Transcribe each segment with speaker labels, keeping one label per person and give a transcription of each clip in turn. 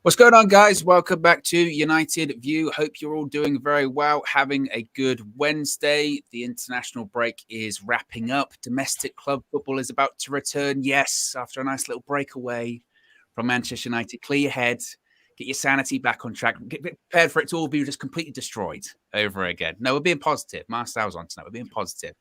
Speaker 1: What's going on, guys? Welcome back to United View. Hope you're all doing very well, having a good Wednesday. The international break is wrapping up. Domestic club football is about to return. Yes, after a nice little breakaway from Manchester United. Clear your head, get your sanity back on track, get prepared for it to all be just completely destroyed over again. No, we're being positive. Marcel's on tonight. We're being positive.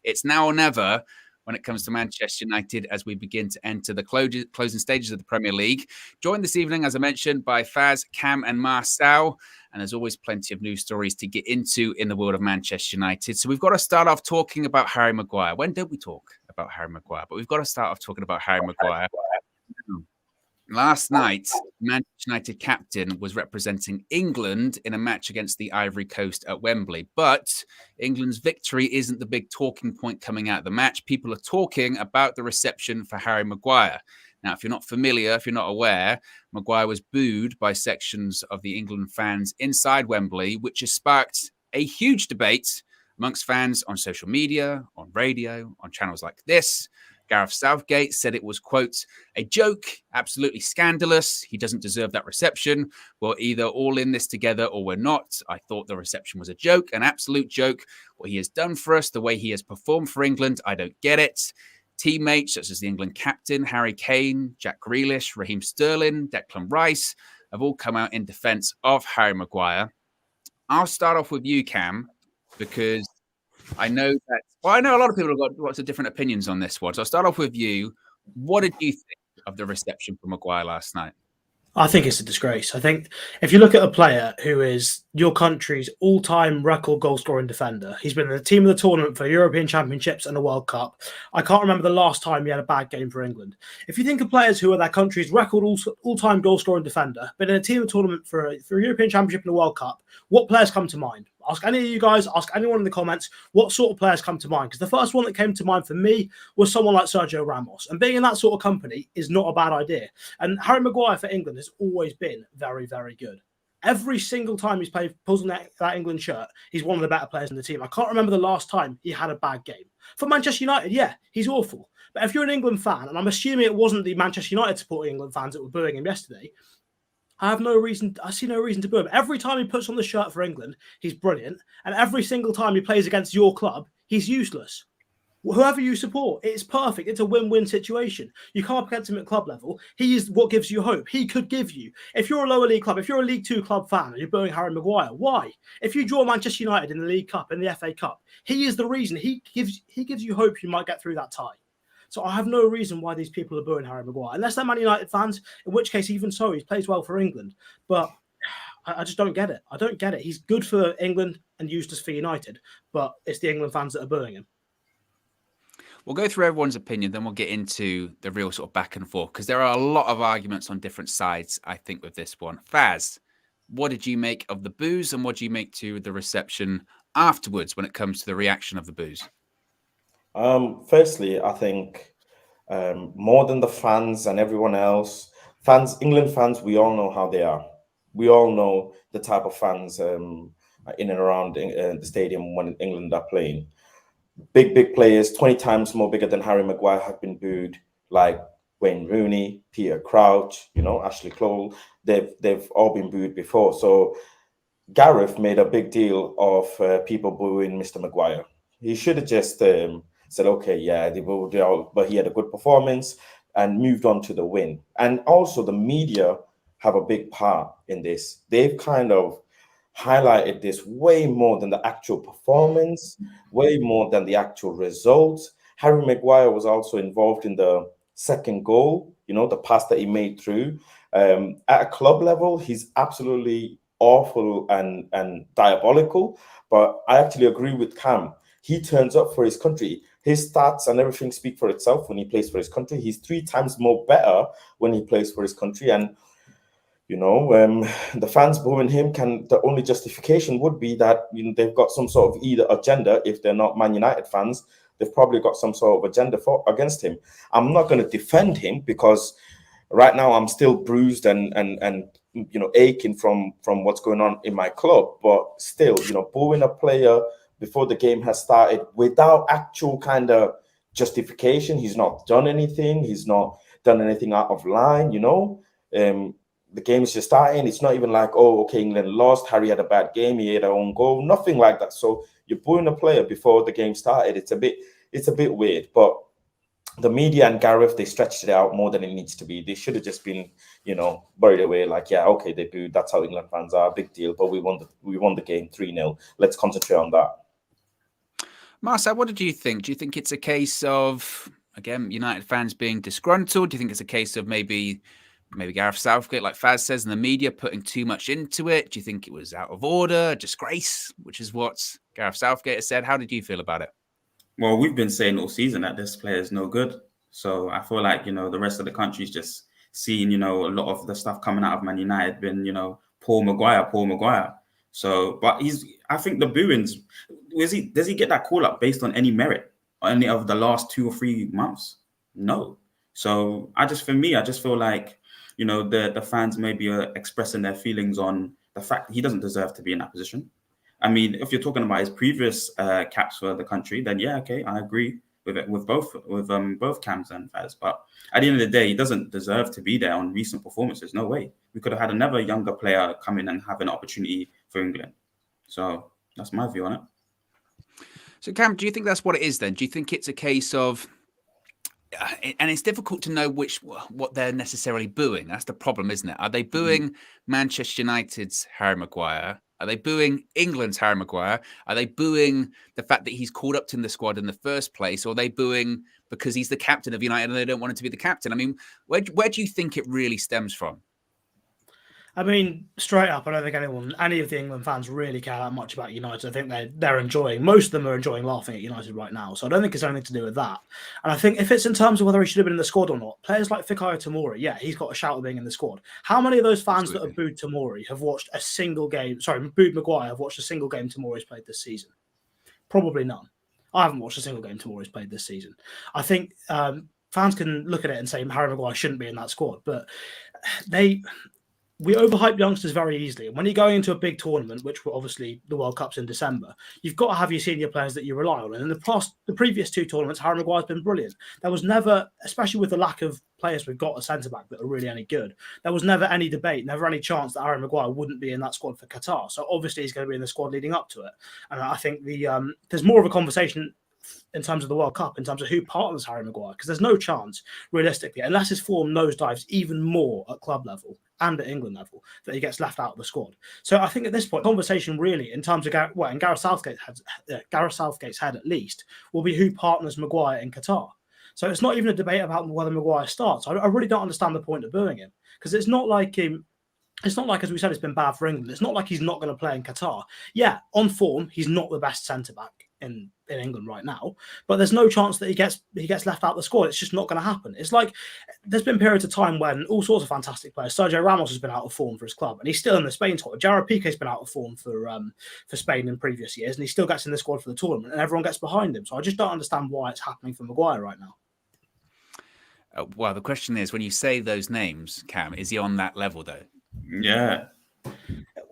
Speaker 1: It's now or never when it comes to Manchester United as we begin to enter the closing stages of the Premier League. Joined this evening, as I mentioned, by Faz, Cam and Marcel. And there's always plenty of news stories to get into in the world of Manchester United. So we've got to start off talking about Harry Maguire. When don't we talk about Harry Maguire? But we've got to start off talking about Harry Maguire. Last night, Manchester United captain was representing England in a match against the Ivory Coast at Wembley. But England's victory isn't the big talking point coming out of the match. People are talking about the reception for Harry Maguire. Now, if you're not familiar, if you're not aware, Maguire was booed by sections of the England fans inside Wembley, which has sparked a huge debate amongst fans on social media, on radio, on channels like this. Gareth Southgate said it was, quote, a joke, absolutely scandalous. He doesn't deserve that reception. We're either all in this together or we're not. I thought the reception was a joke, an absolute joke. What he has done for us, the way he has performed for England, I don't get it. Teammates such as the England captain, Harry Kane, Jack Grealish, Raheem Sterling, Declan Rice have all come out in defence of Harry Maguire. I'll start off with you, Cam, because I know a lot of people have got lots of different opinions on this one. So I'll start off with you. What did you think of the reception for Maguire last night?
Speaker 2: I think it's a disgrace. I think if you look at a player who is your country's all-time record goal-scoring defender, he's been in the team of the tournament for European Championships and the World Cup. I can't remember the last time he had a bad game for England. If you think of players who are their country's record all-time goal-scoring defender, been in a team of the tournament for a European Championship and a World Cup, what players come to mind? Ask any of you guys, ask anyone in the comments, what sort of players come to mind? Because the first one that came to mind for me was someone like Sergio Ramos. And being in that sort of company is not a bad idea. And Harry Maguire for England has always been very, very good. Every single time he's pulls on that England shirt, he's one of the better players in the team. I can't remember the last time he had a bad game. For Manchester United, yeah, he's awful. But if you're an England fan, and I'm assuming it wasn't the Manchester United supporting England fans that were booing him yesterday, I see no reason to boo him. Every time he puts on the shirt for England, he's brilliant. And every single time he plays against your club, he's useless. Whoever you support, it's perfect. It's a win-win situation. You come up against him at club level. He is what gives you hope. He could give you. If you're a lower league club, if you're a League Two club fan and you're booing Harry Maguire, why? If you draw Manchester United in the League Cup, in the FA Cup, he is the reason. He gives you hope you might get through that tie. So I have no reason why these people are booing Harry Maguire, unless they're Man United fans, in which case, even so, he plays well for England. But I just don't get it. I don't get it. He's good for England and useless for United, but it's the England fans that are booing him.
Speaker 1: We'll go through everyone's opinion, then we'll get into the real sort of back and forth, because there are a lot of arguments on different sides, I think, with this one. Faz, what did you make of the boos and what do you make to the reception afterwards when it comes to the reaction of the boos?
Speaker 3: Firstly, I think more than the fans and everyone else, England fans, we all know how they are. We all know the type of fans in and around the stadium when England are playing. Big players, 20 times more bigger than Harry Maguire, have been booed, like Wayne Rooney, Peter Crouch, Ashley Cole. They've all been booed before. So Gareth made a big deal of people booing Mr. Maguire. He should have just said, okay, yeah, they booed out, but he had a good performance and moved on to the win. And also the media have a big part in this. They've kind of highlighted this way more than the actual performance, way more than the actual results. Harry Maguire was also involved in the second goal, the pass that he made through. At a club level, he's absolutely awful and diabolical. But I actually agree with Cam. He turns up for his country. His stats and everything speak for itself when he plays for his country. He's 3 times more better when he plays for his country. And, the fans booing him, the only justification would be that they've got some sort of either agenda. If they're not Man United fans, they've probably got some sort of agenda against him. I'm not going to defend him because right now I'm still bruised and aching from what's going on in my club. But still, booing a player before the game has started without actual kind of justification. He's not done anything. He's not done anything out of line, the game's just starting. It's not even like, oh, okay, England lost, Harry had a bad game, he had a own goal, nothing like that. So you're booing a player before the game started. It's a bit weird, but the media and Gareth, they stretched it out more than it needs to be. They should have just been, buried away. Like, yeah, okay, they booed. That's how England fans are. Big deal. But we won the game 3-0. Let's concentrate on that.
Speaker 1: Marcel, what did you think? Do you think it's a case of, again, United fans being disgruntled? Do you think it's a case of maybe Gareth Southgate, like Faz says, and the media putting too much into it? Do you think it was out of order, disgrace, which is what Gareth Southgate has said? How did you feel about it?
Speaker 4: Well, we've been saying all season that this player is no good. So I feel like, the rest of the country's just seeing, a lot of the stuff coming out of Man United been, Paul Maguire. So, but I think the booings, does he get that call up based on any merit or any of the last 2 or 3 months? No. So I just feel like, the fans maybe are expressing their feelings on the fact that he doesn't deserve to be in that position. I mean, if you're talking about his previous caps for the country, then yeah, okay, I agree with it, with both Cams and Faz. But at the end of the day, he doesn't deserve to be there on recent performances. No way. We could have had another younger player come in and have an opportunity for England. So that's my view on it.
Speaker 1: So Cam, do you think that's what it is then? Do you think it's a case of, and it's difficult to know what they're necessarily booing. That's the problem, isn't it? Are they booing Manchester United's Harry Maguire? Are they booing England's Harry Maguire? Are they booing the fact that he's called up to the squad in the first place? Or are they booing because he's the captain of United and they don't want him to be the captain? I mean, where do you think it really stems from?
Speaker 2: I mean, straight up, I don't think any of the England fans really care that much about United. I think they're enjoying, most of them are enjoying laughing at United right now. So I don't think it's anything to do with that. And I think if it's in terms of whether he should have been in the squad or not, players like Fikayo Tomori, yeah, he's got a shout of being in the squad. How many of those fans that have booed Tomori have watched a single game, booed Maguire, have watched a single game Tomori's played this season? Probably none. I haven't watched a single game Tomori's played this season. I think fans can look at it and say Harry Maguire shouldn't be in that squad, but we overhype youngsters very easily. And when you're going into a big tournament, which were obviously the World Cup's in December, you've got to have your senior players that you rely on. And in the previous 2 tournaments, Harry Maguire's been brilliant. There was never, especially with the lack of players we've got at centre-back that are really any good, there was never any debate, never any chance that Harry Maguire wouldn't be in that squad for Qatar. So obviously he's going to be in the squad leading up to it. And I think there's more of a conversation in terms of the World Cup, in terms of who partners Harry Maguire, because there's no chance, realistically, unless his form nosedives even more at club level and at England level, that he gets left out of the squad. So I think at this point, conversation really, in terms of in Gareth Southgate's head at least, will be who partners Maguire in Qatar. So it's not even a debate about whether Maguire starts. I really don't understand the point of booing him, because it's not like, as we said, it's been bad for England. It's not like he's not going to play in Qatar. Yeah, on form, he's not the best centre-back in England right now, but there's no chance that he gets left out of the squad. It's just not going to happen. It's like there's been periods of time when all sorts of fantastic players. Sergio Ramos has been out of form for his club, and he's still in the Spain squad. Gerard Piqué's been out of form for Spain in previous years, and he still gets in the squad for the tournament, and everyone gets behind him. So I just don't understand why it's happening for Maguire right now.
Speaker 1: Well, the question is, when you say those names, Cam, is he on that level though?
Speaker 4: Yeah.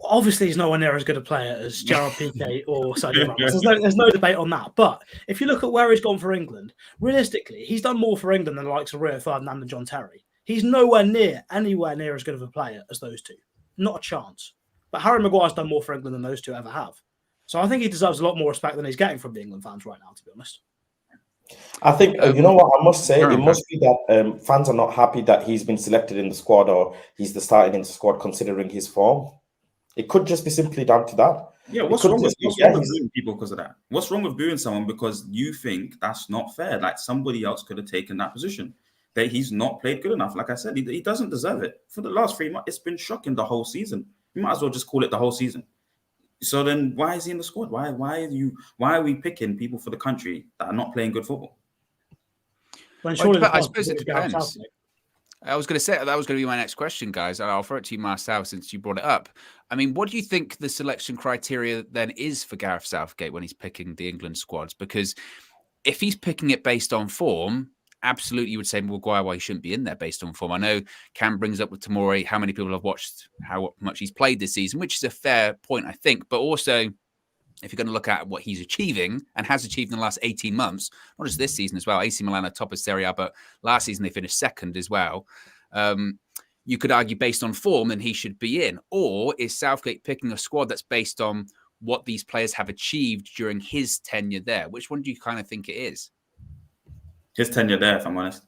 Speaker 2: Obviously, he's nowhere near as good a player as Gerard Piqué or Sergio Ramos. There's no debate on that. But if you look at where he's gone for England, realistically, he's done more for England than the likes of Rio Ferdinand and John Terry. He's anywhere near as good of a player as those two. Not a chance. But Harry Maguire's done more for England than those two ever have. So I think he deserves a lot more respect than he's getting from the England fans right now, to be honest.
Speaker 3: I think, you know what, I must say, it must be that fans are not happy that he's been selected in the squad or he's the starting in the squad considering his form. It could just be simply down to that.
Speaker 4: Yeah, what's wrong with booing people because of that? What's wrong with booing someone because you think that's not fair? Like somebody else could have taken that position. That he's not played good enough. Like I said, he doesn't deserve it. For the last 3 months, it's been shocking the whole season. You might as well just call it the whole season. So then why is he in the squad? Why are we picking people for the country that are not playing good football?
Speaker 1: I suppose it depends. I was going to say that was going to be my next question, guys. I'll throw it to you, Marcel, since you brought it up. I mean, what do you think the selection criteria then is for Gareth Southgate when he's picking the England squads? Because if he's picking it based on form, absolutely you would say Maguire, why he shouldn't be in there based on form. I know Cam brings up with Tomori how many people have watched how much he's played this season, which is a fair point, I think. But also, if you're going to look at what he's achieving and has achieved in the last 18 months, not just this season as well, AC Milan are top of Serie A, but last season they finished second as well. you could argue based on form, then he should be in? Or is Southgate picking a squad that's based on what these players have achieved during his tenure there? Which one do you kind of think it is?
Speaker 4: His tenure there, if I'm honest.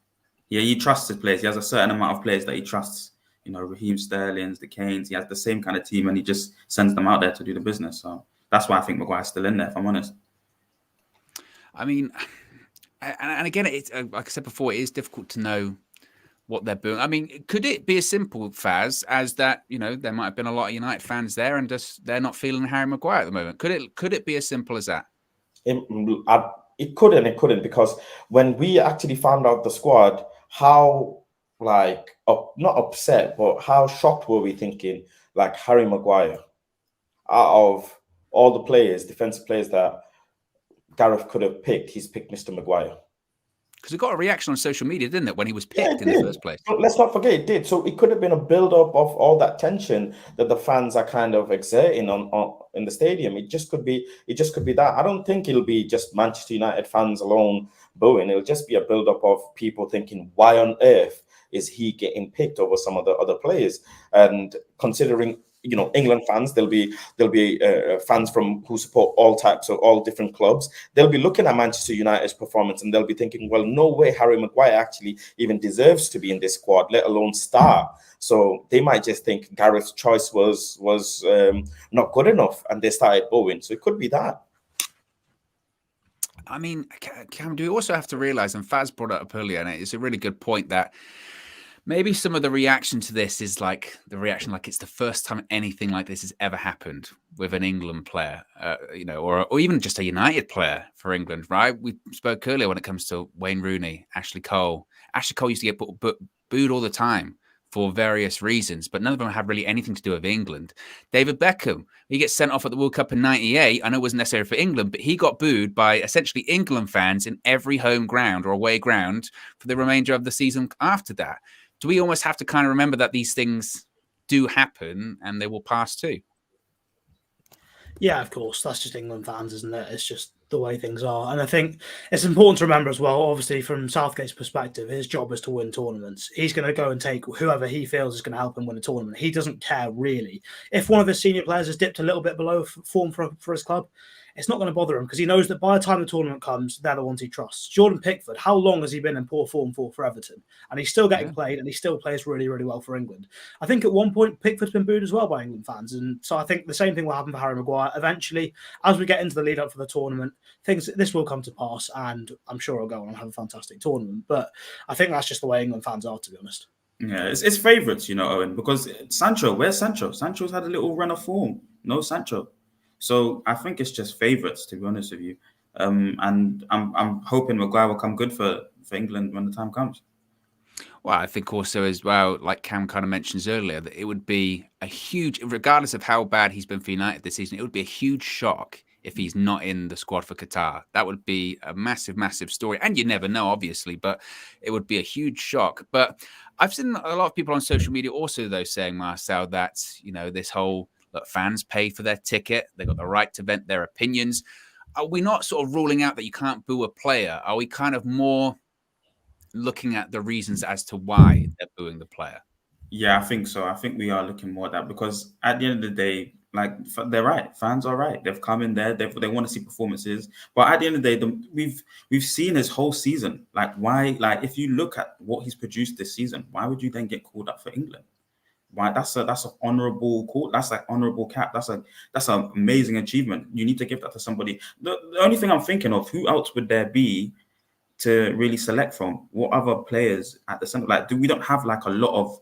Speaker 4: Yeah, he trusts his players. He has a certain amount of players that he trusts. You know, Raheem Sterling's, the Kanes. He has the same kind of team, and he just sends them out there to do the business. So that's why I think Maguire's still in there, if I'm honest.
Speaker 1: I mean, and again, it's like I said before, it is difficult to know what they're doing. I mean, could it be as simple, Faz, as that, you know, there might have been a lot of United fans there and just they're not feeling Harry Maguire at the moment? Could it be as simple as that?
Speaker 3: It could and it couldn't, because when we actually found out the squad, how not upset, but how shocked were we thinking, like, Harry Maguire, out of all the players, defensive players that Gareth could have picked, he's picked Mr. Maguire.
Speaker 1: Because it got a reaction on social media, didn't it, when he was picked in the first place?
Speaker 3: But let's not forget it did. So it could have been a build-up of all that tension that the fans are kind of exerting on in the stadium. It just could be that. I don't think it'll be just Manchester United fans alone booing. It'll just be a build-up of people thinking, why on earth is he getting picked over some of the other players? And considering, you know, England fans, there'll be fans who support all different clubs. They'll be looking at Manchester United's performance and they'll be thinking, well, no way Harry Maguire actually even deserves to be in this squad, let alone start. So they might just think Gareth's choice was not good enough, and they started booing. So it could be that.
Speaker 1: I mean, Cam, do we also have to realize, and Faz brought it up earlier, and it's a really good point, that maybe some of the reaction to this is like the reaction like it's the first time anything like this has ever happened with an England player, you know, or even just a United player for England, right? We spoke earlier when it comes to Wayne Rooney, Ashley Cole. Ashley Cole used to get booed all the time for various reasons, but none of them had really anything to do with England. David Beckham, he gets sent off at the World Cup in '98. I know it wasn't necessary for England, but he got booed by essentially England fans in every home ground or away ground for the remainder of the season after that. Do we almost have to kind of remember that these things do happen and they will pass too?
Speaker 2: Yeah, of course. That's just England fans, isn't it? It's just the way things are. And I think it's important to remember as well, obviously, from Southgate's perspective, his job is to win tournaments. He's going to go and take whoever he feels is going to help him win a tournament. He doesn't care, really. If one of his senior players has dipped a little bit below form for his club, it's not going to bother him, because he knows that by the time the tournament comes, they're the ones he trusts. Jordan Pickford, how long has he been in poor form for Everton? And he's still getting played, and he still plays really, really well for England. I think at one point, Pickford's been booed as well by England fans. And so I think the same thing will happen for Harry Maguire. Eventually, as we get into the lead up for the tournament, this will come to pass, and I'm sure he'll go on and have a fantastic tournament. But I think that's just the way England fans are, to be honest.
Speaker 4: Yeah, it's favourites, you know, Owen, because Sancho, where's Sancho? Sancho's had a little run of form. No Sancho. So I think it's just favourites, to be honest with you. And I'm hoping Maguire will come good for England when the time comes.
Speaker 1: Well, I think also as well, like Cam kind of mentions earlier, that it would be a huge, regardless of how bad he's been for United this season, it would be a huge shock if he's not in the squad for Qatar. That would be a massive, massive story. And you never know, obviously, but it would be a huge shock. But I've seen a lot of people on social media also, though, saying, Marcel, that, you know, this whole, look, fans pay for their ticket. They've got the right to vent their opinions. Are we not sort of ruling out that you can't boo a player? Are we kind of more looking at the reasons as to why they're booing the player?
Speaker 4: Yeah, I think so. I think we are looking more at that, because at the end of the day, like, they're right. Fans are right. They've come in there. They want to see performances. But at the end of the day, we've seen his whole season. Like, why? Like, if you look at what he's produced this season, why would you then get called up for England? Why? That's an honourable call. That's like honourable cap. That's an amazing achievement. You need to give that to somebody. The only thing I'm thinking of, who else would there be to really select from? What other players at the centre? Like, we don't have like a lot of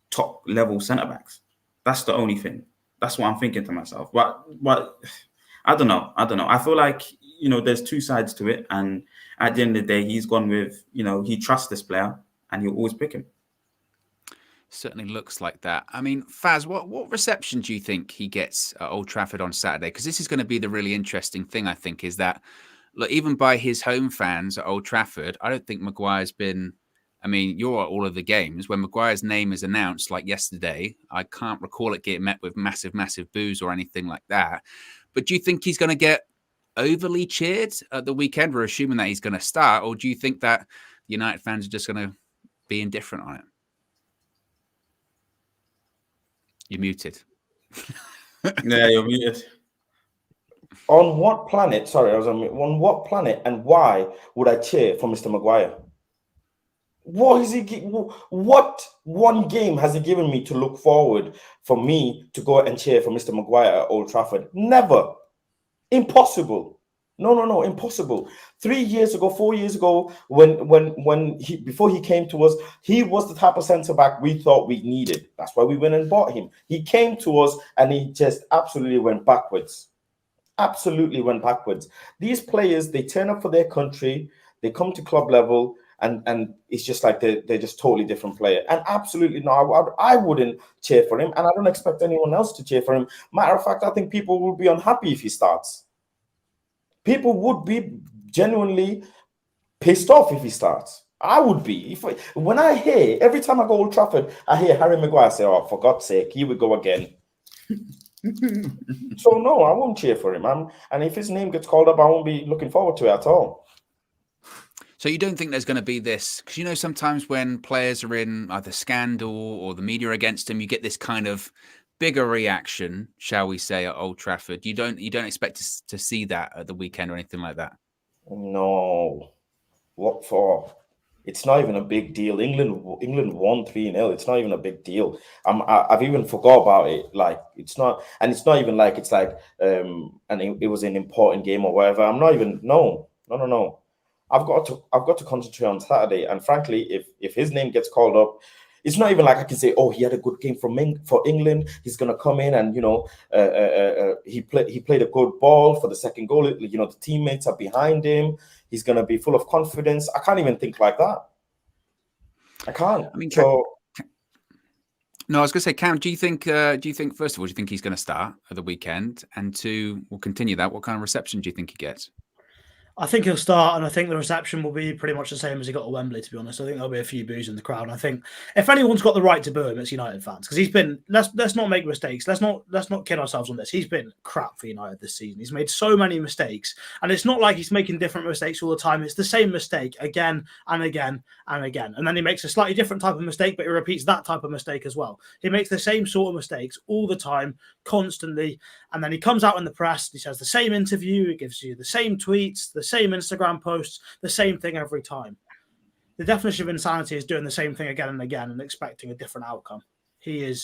Speaker 4: top level centre backs. That's the only thing. That's what I'm thinking to myself. But I don't know. I feel like, you know, there's two sides to it, and at the end of the day, he's gone with, you know, he trusts this player and he'll always pick him.
Speaker 1: Certainly looks like that. I mean, Faz, what reception do you think he gets at Old Trafford on Saturday? Because this is going to be the really interesting thing, I think, is that, look, even by his home fans at Old Trafford, I don't think Maguire's been, I mean, you're at all of the games. When Maguire's name is announced, like yesterday, I can't recall it getting met with massive, massive boos or anything like that. But do you think he's going to get overly cheered at the weekend? We're assuming that he's going to start. Or do you think that United fans are just going to be indifferent on it? You're muted.
Speaker 4: Yeah, you're muted.
Speaker 3: On what planet? Sorry, I was on what planet and why would I cheer for Mr. Maguire? What is he? What one game has he given me to look forward for me to go and cheer for Mr. Maguire at Old Trafford? Never. Impossible. No, impossible. 3 years ago, 4 years ago, before he came to us, he was the type of centre back we thought we needed. That's why we went and bought him. He came to us and he just absolutely went backwards. Absolutely went backwards. These players, they turn up for their country, they come to club level, and it's just like they're just totally different player. And absolutely no, I wouldn't cheer for him, and I don't expect anyone else to cheer for him. Matter of fact, I think people will be unhappy if he starts. People would be genuinely pissed off if he starts. I would be. When I hear, every time I go to Old Trafford, I hear Harry Maguire say, "Oh, for God's sake, here we go again." So no, I won't cheer for him. And if his name gets called up, I won't be looking forward to it at all.
Speaker 1: So you don't think there's going to be this, because sometimes when players are in either scandal or the media against him, you get this kind of bigger reaction, shall we say, at Old Trafford. You don't expect to see that at the weekend or anything like that?
Speaker 3: No. What for? It's not even a big deal. England won 3-0. It's not even a big deal. I've even forgot about it. Like, it's not, and it's not even like it's like and it was an important game or whatever. I'm not even no. I've got to concentrate on Saturday. And frankly, if his name gets called up, it's not even like I can say, oh, he had a good game for England. He's gonna come in and he played a good ball for the second goal. The teammates are behind him. He's gonna be full of confidence. I can't even think like that. I can't.
Speaker 1: I mean,
Speaker 3: so
Speaker 1: no, I was going to say, Cam, do you think first of all, do you think he's going to start at the weekend? And two, we'll continue that. What kind of reception do you think he gets?
Speaker 2: I think he'll start, and I think the reception will be pretty much the same as he got at Wembley, to be honest. I think there'll be a few boos in the crowd. And I think if anyone's got the right to boo him, it's United fans. Because he's been, let's not make mistakes. Let's not kid ourselves on this. He's been crap for United this season. He's made so many mistakes. And it's not like he's making different mistakes all the time. It's the same mistake again and again and again. And then he makes a slightly different type of mistake, but he repeats that type of mistake as well. He makes the same sort of mistakes all the time, constantly. And then he comes out in the press, he says the same interview, he gives you the same tweets, the same Instagram posts, the same thing every time. The definition of insanity is doing the same thing again and again and expecting a different outcome. He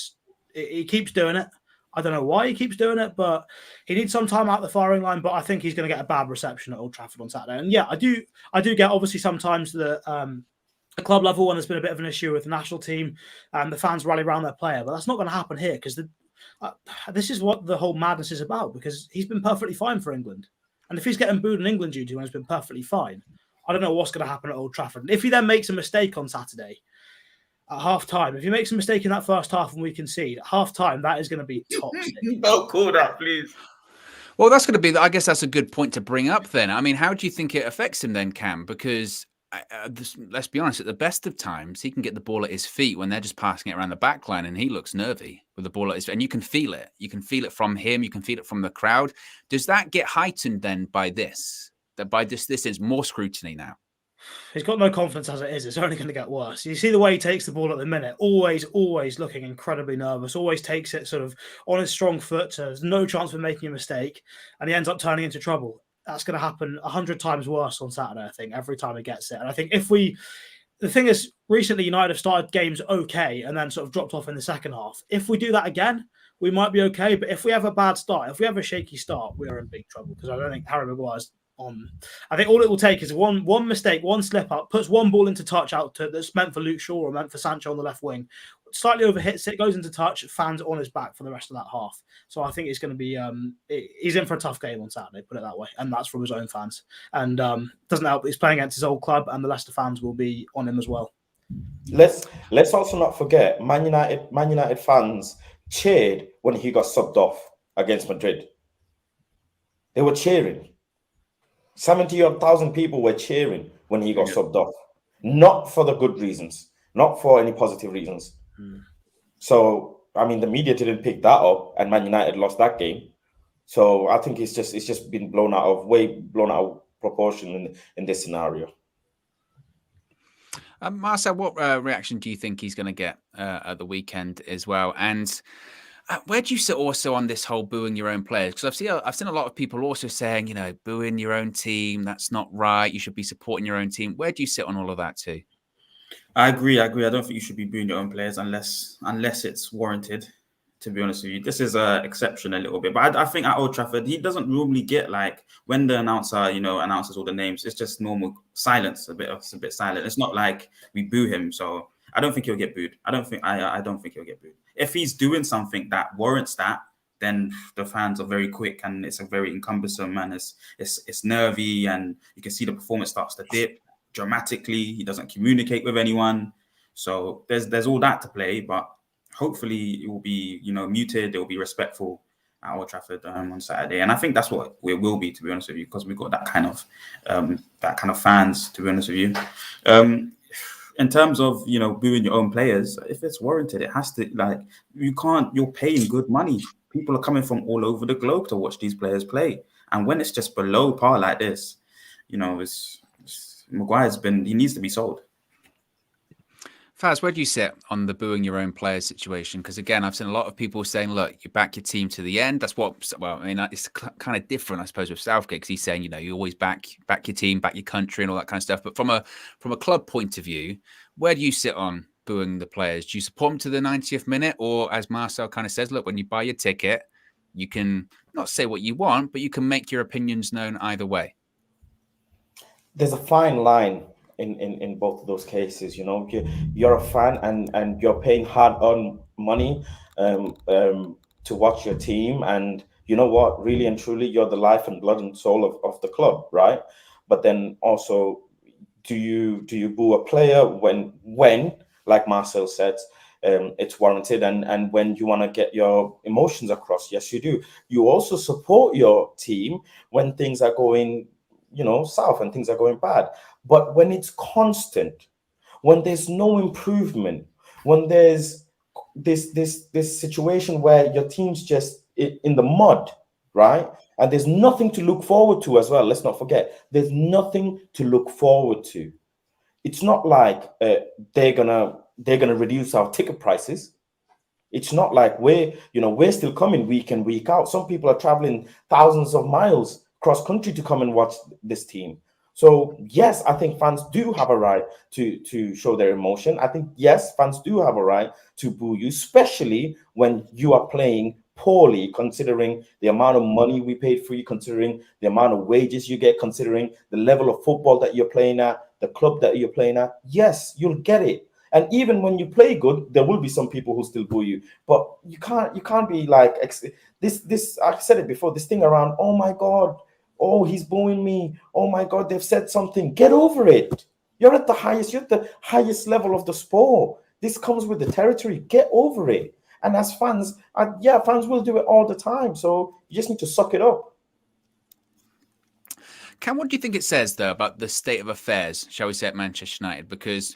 Speaker 2: keeps doing it. I don't know why he keeps doing it, but he needs some time out the firing line. But I think he's going to get a bad reception at Old Trafford on Saturday. And yeah, I do get obviously sometimes the club level when there's been a bit of an issue with the national team and the fans rally around their player, but that's not going to happen here because this is what the whole madness is about, because he's been perfectly fine for England. And if he's getting booed in England duty when he's been perfectly fine, I don't know what's going to happen at Old Trafford. And if he then makes a mistake on Saturday at half-time, if he makes a mistake in that first half and we concede, at half-time, that is going to be toxic.
Speaker 4: Don't call that, please.
Speaker 1: Well, that's going to be, I guess that's a good point to bring up then. I mean, how do you think it affects him then, Cam? Because let's be honest, at the best of times, he can get the ball at his feet when they're just passing it around the back line and he looks nervy with the ball at his feet. And you can feel it. You can feel it from him. You can feel it from the crowd. Does that get heightened then by this? That by this is more scrutiny now?
Speaker 2: He's got no confidence as it is. It's only going to get worse. You see the way he takes the ball at the minute, always looking incredibly nervous, always takes it sort of on his strong foot. So there's no chance of making a mistake. And he ends up turning into trouble. That's going to happen 100 times worse on Saturday, I think, every time he gets it. And I think the thing is, recently United have started games okay and then sort of dropped off in the second half. If we do that again, we might be okay. But if we have a bad start, if we have a shaky start, we are in big trouble, because I don't think Harry Maguire's on. I think all it will take is one mistake, one slip up, puts one ball into touch that's meant for Luke Shaw or meant for Sancho on the left wing, slightly overhits it, goes into touch, fans on his back for the rest of that half. So I think it's going to be he's in for a tough game on Saturday, put it that way, and that's from his own fans. And doesn't help, he's playing against his old club, and the Leicester fans will be on him as well.
Speaker 3: Let's also not forget Man United fans cheered when he got subbed off against Madrid. They were cheering. 70,000 people were cheering when he got subbed off. Not for the good reasons, not for any positive reasons. So, I mean, the media didn't pick that up, and Man United lost that game. So I think it's just been blown out of proportion in this scenario.
Speaker 1: Marcel, what reaction do you think he's going to get at the weekend as well? And Where do you sit also on this whole booing your own players? Because I've seen a lot of people also saying, booing your own team, that's not right. You should be supporting your own team. Where do you sit on all of that too?
Speaker 4: I agree. I don't think you should be booing your own players unless it's warranted. To be honest with you, this is an exception a little bit, but I think at Old Trafford he doesn't normally get like when the announcer, announces all the names. It's just normal silence, a bit silent. It's not like we boo him, so I don't think he'll get booed. I don't think he'll get booed. If he's doing something that warrants that, then the fans are very quick and it's a very cumbersome and it's nervy and you can see the performance starts to dip dramatically. He doesn't communicate with anyone, so there's all that to play, but hopefully it will be, muted. It will be respectful at Old Trafford on Saturday, and I think that's what it will be, to be honest with you, because we've got that kind of fans. To be honest with you, in terms of booing your own players, if it's warranted, it has to. Like you can't. You're paying good money. People are coming from all over the globe to watch these players play, and when it's just below par like this, Maguire's he needs to be sold.
Speaker 1: Faz, where do you sit on the booing your own players situation? Because again, I've seen a lot of people saying, look, you back your team to the end. That's it's kind of different, I suppose, with Southgate, because he's saying, you always back your team, back your country and all that kind of stuff. But from a club point of view, where do you sit on booing the players? Do you support them to the 90th minute? Or as Marcel kind of says, look, when you buy your ticket, you can not say what you want, but you can make your opinions known either way.
Speaker 3: There's a fine line in both of those cases. You're a fan and you're paying hard-earned money to watch your team, and you know what, really and truly, you're the life and blood and soul of the club, right? But then also, do you boo a player when like Marcel said, it's warranted, and when you want to get your emotions across? Yes, you do. You also support your team when things are going south and things are going bad. But when it's constant, when there's no improvement, when there's this situation where your team's just in the mud, right? And there's nothing to look forward to as well. Let's not forget, there's nothing to look forward to. It's not like they're gonna reduce our ticket prices. It's not like we're still coming week in, week out. Some people are traveling thousands of miles cross country to come and watch this team. So yes, I think fans do have a right to show their emotion. I think yes, fans do have a right to boo you, especially when you are playing poorly, considering the amount of money we paid for you, considering the amount of wages you get, considering the level of football that you're playing at, the club that you're playing at. Yes, you'll get it. And even when you play good, there will be some people who still boo you. But you can't be like this. I said it before. This thing around, oh my God, oh, he's booing me. Oh my God, they've said something. Get over it. You're at the highest level of the sport. This comes with the territory. Get over it. And as fans, fans will do it all the time. So you just need to suck it up.
Speaker 1: Cam, what do you think it says, though, about the state of affairs, shall we say, at Manchester United? Because,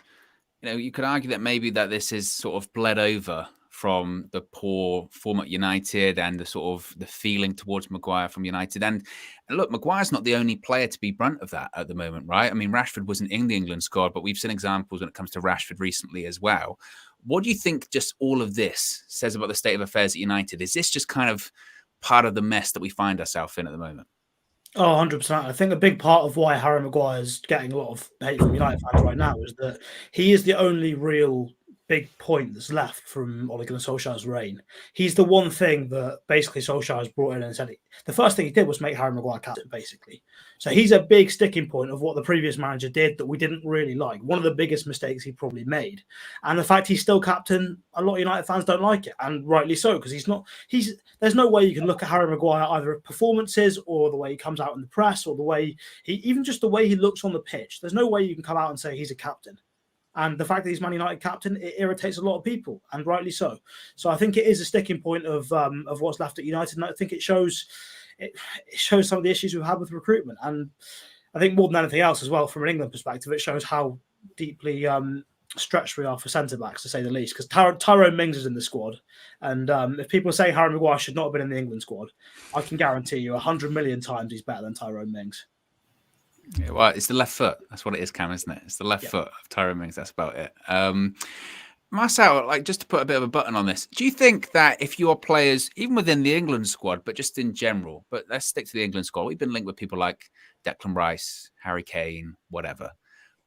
Speaker 1: you could argue that maybe that this is sort of bled over from the poor form at United and the sort of the feeling towards Maguire from United. And look, Maguire's not the only player to be brunt of that at the moment, right? I mean, Rashford wasn't in the England squad, but we've seen examples when it comes to Rashford recently as well. What do you think just all of this says about the state of affairs at United? Is this just kind of part of the mess that we find ourselves in at the moment?
Speaker 2: Oh, 100%. I think a big part of why Harry Maguire's getting a lot of hate from United fans right now is that he is the only real big point that's left from Ole Gunnar Solskjaer's reign. He's the one thing that basically Solskjaer has brought in and said the first thing he did was make Harry Maguire captain, basically. So he's a big sticking point of what the previous manager did that we didn't really like. One of the biggest mistakes he probably made. And the fact he's still captain, a lot of United fans don't like it, and rightly so, because there's no way you can look at Harry Maguire, either at performances or the way he comes out in the press or the way even just the way he looks on the pitch. There's no way you can come out and say he's a captain. And the fact that he's Man United captain, it irritates a lot of people, and rightly so. So I think it is a sticking point of what's left at United, and I think it shows some of the issues we've had with recruitment. And I think more than anything else as well, from an England perspective, it shows how deeply stretched we are for centre-backs, to say the least, because Tyrone Mings is in the squad. And if people are saying Harry Maguire should not have been in the England squad, I can guarantee you 100 million times he's better than Tyrone Mings.
Speaker 1: Yeah, well, it's the left foot. That's what it is, Cam, isn't it? It's the left foot of Tyrone Mings. That's about it. Marcel, like just to put a bit of a button on this, do you think that if your players, even within the England squad, but just in general, but let's stick to the England squad, we've been linked with people like Declan Rice, Harry Kane, whatever.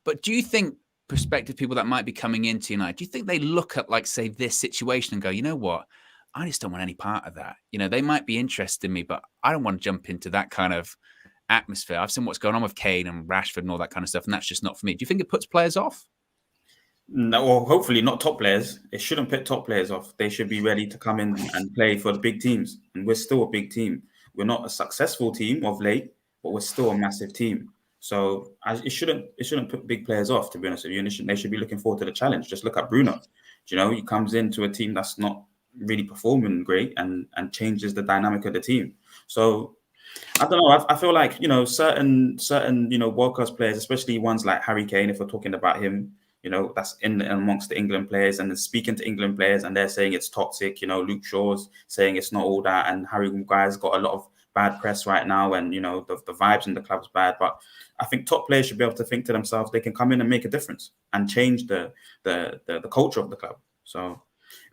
Speaker 1: But do you think prospective people that might be coming into United, do you think they look at, like, say, this situation and go, you know what? I just don't want any part of that. You know, they might be interested in me, but I don't want to jump into that kind of atmosphere. I've seen what's going on with Kane and Rashford and all that kind of stuff, and that's just not for me. Do you think it puts players off?
Speaker 4: No, well, hopefully not top players. It shouldn't put top players off. They should be ready to come in and play for the big teams. And we're still a big team. We're not a successful team of late, but we're still a massive team. So it shouldn't put big players off, to be honest with you. And they should be looking forward to the challenge. Just look at Bruno. You know, he comes into a team that's not really performing great and changes the dynamic of the team. So I don't know. I feel like, you know, certain world class players, especially ones like Harry Kane, if we're talking about him, you know, that's in amongst the England players, and then speaking to England players, and they're saying it's toxic. You know, Luke Shaw's saying it's not all that, and Harry Maguire's got a lot of bad press right now, and you know the vibes in the club's bad. But I think top players should be able to think to themselves they can come in and make a difference and change the culture of the club. So,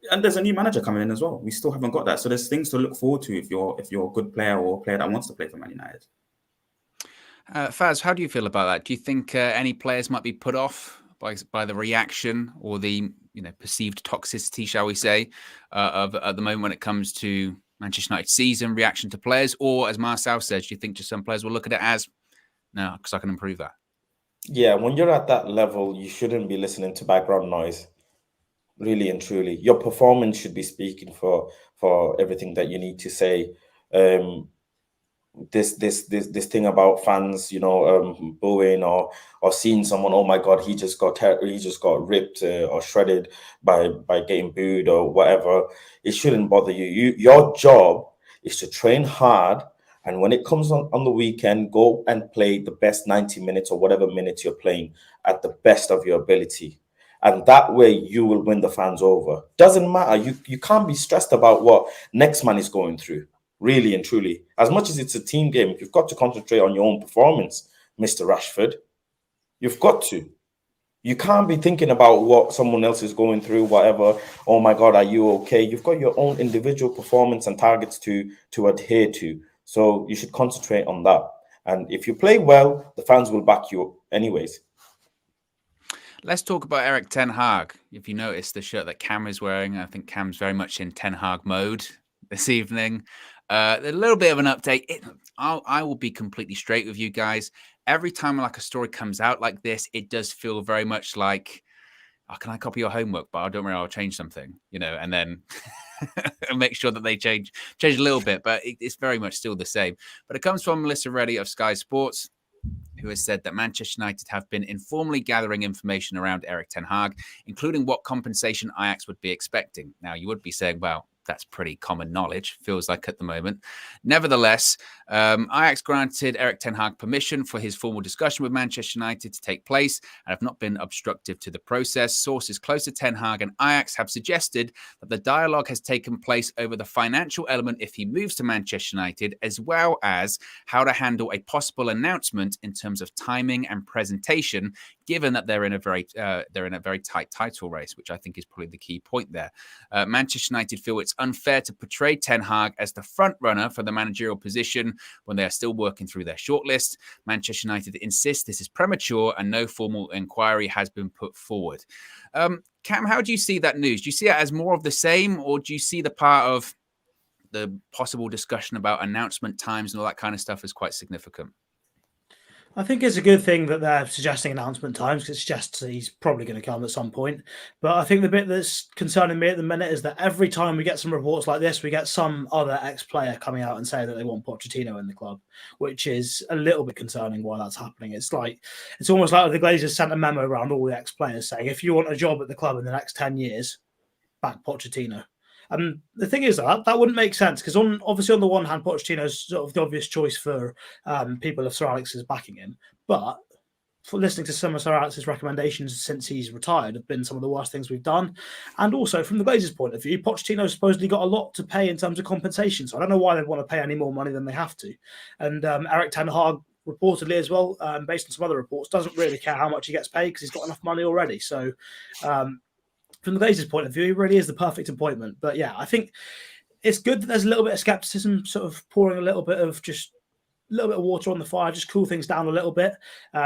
Speaker 4: and there's a new manager coming in as well. We still haven't got that, so there's things to look forward to if you're a good player or a player that wants to play for Man United.
Speaker 1: Faz, how do you feel about that? Do you think any players might be put off by the reaction or the perceived toxicity, shall we say, of at the moment when it comes to Manchester United season, reaction to players? Or as Marcel says, do you think just some players will look at it as, no, because I can improve that?
Speaker 3: Yeah, when you're at that level, you shouldn't be listening to background noise. Really and truly, your performance should be speaking for everything that you need to say. This thing about fans, booing or seeing someone, oh my god, he just got ripped or shredded by getting booed or whatever. It shouldn't bother you. Your job is to train hard, and when it comes on the weekend, go and play the best 90 minutes or whatever minutes you're playing at the best of your ability. And that way you will win the fans over. Doesn't matter. You can't be stressed about what next man is going through. Really and truly. As much as it's a team game, you've got to concentrate on your own performance, Mr. Rashford. You've got to. You can't be thinking about what someone else is going through, whatever. Oh my God, are you okay? You've got your own individual performance and targets to adhere to. So you should concentrate on that. And if you play well, the fans will back you anyways.
Speaker 1: Let's talk about Erik Ten Hag. If you notice the shirt that Cam is wearing, I think Cam's very much in Ten Hag mode this evening. A little bit of an update. I will be completely straight with you guys. Every time like a story comes out like this, it does feel very much like, oh, can I copy your homework? But I don't worry, I'll change something, and then make sure that they change a little bit. But it's very much still the same. But it comes from Melissa Reddy of Sky Sports, who has said that Manchester United have been informally gathering information around Erik Ten Hag, including what compensation Ajax would be expecting. Now, you would be saying, well, that's pretty common knowledge, feels like at the moment. Nevertheless, Ajax granted Erik Ten Hag permission for his formal discussion with Manchester United to take place and have not been obstructive to the process. Sources close to Ten Hag and Ajax have suggested that the dialogue has taken place over the financial element if he moves to Manchester United, as well as how to handle a possible announcement in terms of timing and presentation, given that they're in a very tight title race, which I think is probably the key point there. Manchester United feel it's unfair to portray Ten Hag as the front runner for the managerial position when they are still working through their shortlist. Manchester United insist this is premature and no formal inquiry has been put forward. Cam, how do you see that news? Do you see it as more of the same, or do you see the part of the possible discussion about announcement times and all that kind of stuff as quite significant?
Speaker 2: I think it's a good thing that they're suggesting announcement times, because it suggests he's probably going to come at some point. But I think the bit that's concerning me at the minute is that every time we get some reports like this, we get some other ex-player coming out and saying that they want Pochettino in the club, which is a little bit concerning why that's happening. It's almost like the Glazers sent a memo around all the ex-players saying, if you want a job at the club in the next 10 years, back Pochettino. And the thing is that wouldn't make sense, because obviously on the one hand, Pochettino's sort of the obvious choice for people if Sir Alex is backing him. But for listening to some of Sir Alex's recommendations since he's retired have been some of the worst things we've done. And also from the Glazers' point of view, Pochettino's supposedly got a lot to pay in terms of compensation. So I don't know why they'd want to pay any more money than they have to. And Erik Ten Hag reportedly as well, based on some other reports, doesn't really care how much he gets paid because he's got enough money already. So from the Glazers' point of view, he really is the perfect appointment. But yeah, I think it's good that there's a little bit of skepticism, sort of pouring a little bit of water on the fire, just cool things down a little bit.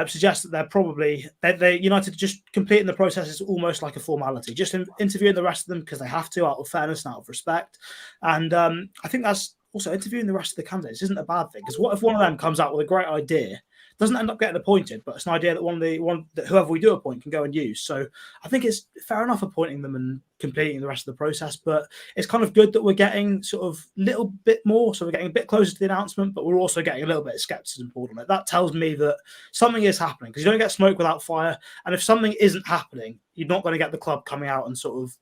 Speaker 2: Suggests that they're probably United just completing the process is almost like a formality, just interviewing the rest of them because they have to, out of fairness and out of respect. And I think that's also interviewing the rest of the candidates isn't a bad thing, because what if one of them comes out with a great idea, doesn't end up getting appointed, but it's an idea that that whoever we do appoint can go and use. So I think it's fair enough appointing them and completing the rest of the process, but it's kind of good that we're getting sort of a little bit more. So we're getting a bit closer to the announcement, but we're also getting a little bit of skepticism poured on it. That tells me that something is happening, because you don't get smoke without fire. And if something isn't happening, you're not going to get the club coming out and sort of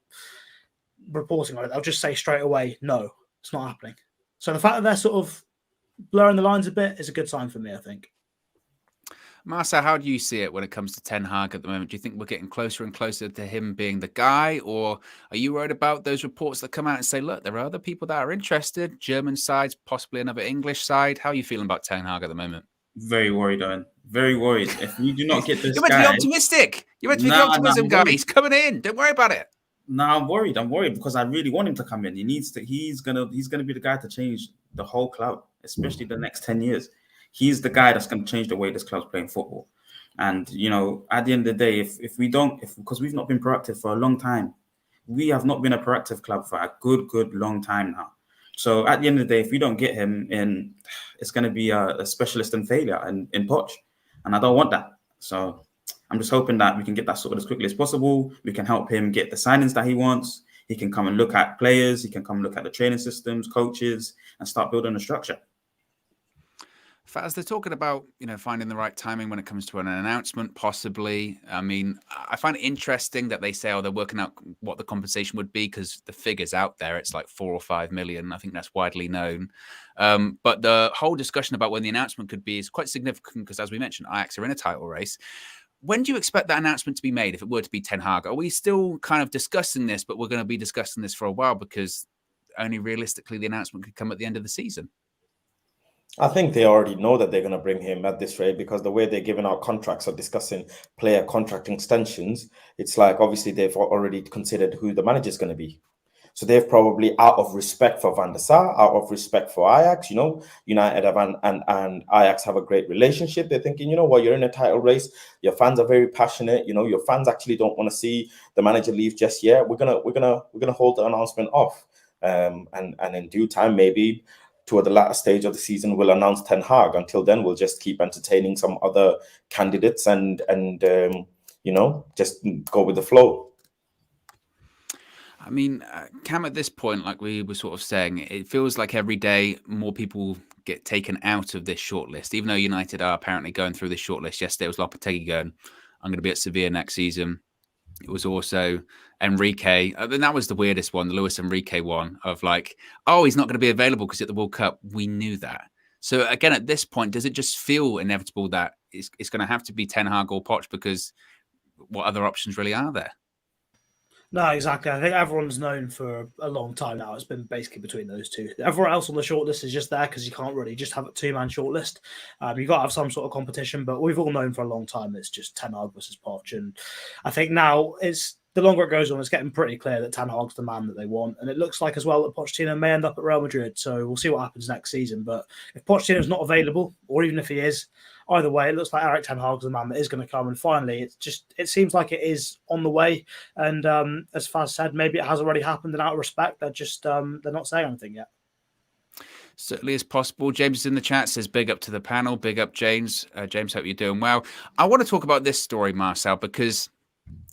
Speaker 2: reporting on it. They'll just say straight away, no, it's not happening. So the fact that they're sort of blurring the lines a bit is a good sign for me, I think.
Speaker 1: Marcel, how do you see it when it comes to Ten Hag at the moment? Do you think we're getting closer and closer to him being the guy, or are you worried about those reports that come out and say, look, there are other people that are interested, German sides, possibly another English side? How are you feeling about Ten Hag at the moment?
Speaker 4: Very worried, Owen. Very worried. If we do not get this
Speaker 1: You're meant to be optimistic. You're meant to be the optimism guy. He's coming in. Don't worry about it.
Speaker 4: No, I'm worried. I'm worried because I really want him to come in. He's gonna be the guy to change the whole club, especially the next 10 years. He's the guy that's going to change the way this club's playing football. And, at the end of the day, because we've not been proactive for a long time, we have not been a proactive club for a good long time now. So at the end of the day, if we don't get him in, it's going to be a specialist in failure in Poch. And I don't want that. So I'm just hoping that we can get that sorted as quickly as possible. We can help him get the signings that he wants. He can come and look at players. He can come and look at the training systems, coaches, and start building a structure.
Speaker 1: As they're talking about, finding the right timing when it comes to an announcement, possibly. I mean, I find it interesting that they say, they're working out what the compensation would be, because the figure's out there. It's like 4 or 5 million. I think that's widely known. But the whole discussion about when the announcement could be is quite significant, because as we mentioned, Ajax are in a title race. When do you expect that announcement to be made if it were to be Ten Hag? Are we still kind of discussing this, but we're going to be discussing this for a while, because only realistically the announcement could come at the end of the season?
Speaker 3: I think they already know that they're going to bring him at this rate, because the way they're giving out contracts or discussing player contract extensions, it's like obviously they've already considered who the manager is going to be. So they've probably, out of respect for Van der Sar, out of respect for Ajax, United and Ajax have a great relationship. They're thinking, you're in a title race. Your fans are very passionate. Your fans actually don't want to see the manager leave just yet. We're gonna hold the announcement off, and in due time, maybe toward the latter stage of the season, we'll announce Ten Hag. Until then, we'll just keep entertaining some other candidates and just go with the flow.
Speaker 1: I mean, Cam, at this point, like we were sort of saying, it feels like every day more people get taken out of this shortlist, even though United are apparently going through this shortlist. Yesterday it was Lopetegui going, I'm going to be at Sevilla next season. It was also Enrique. And that was the weirdest one, the Luis Enrique one, of like, he's not going to be available because at the World Cup, we knew that. So again, at this point, does it just feel inevitable that it's going to have to be Ten Hag or Poch, because what other options really are there? No,
Speaker 2: exactly. I think everyone's known for a long time now. It's been basically between those two. Everyone else on the shortlist is just there because you can't really just have a two-man shortlist. You've got to have some sort of competition, but we've all known for a long time it's just Ten Hag versus Poch. And I think now the longer it goes on, it's getting pretty clear that Ten Hag's the man that they want. And it looks like as well that Pochettino may end up at Real Madrid. So we'll see what happens next season. But if Pochettino's not available, or even if he is, either way, it looks like Erik Ten Hag's the man that is going to come. And finally, it seems like it is on the way. And as Faz said, maybe it has already happened. And out of respect, they're not saying anything yet.
Speaker 1: Certainly is possible. James is in the chat, says big up to the panel. Big up, James. James, hope you're doing well. I want to talk about this story, Marcel, because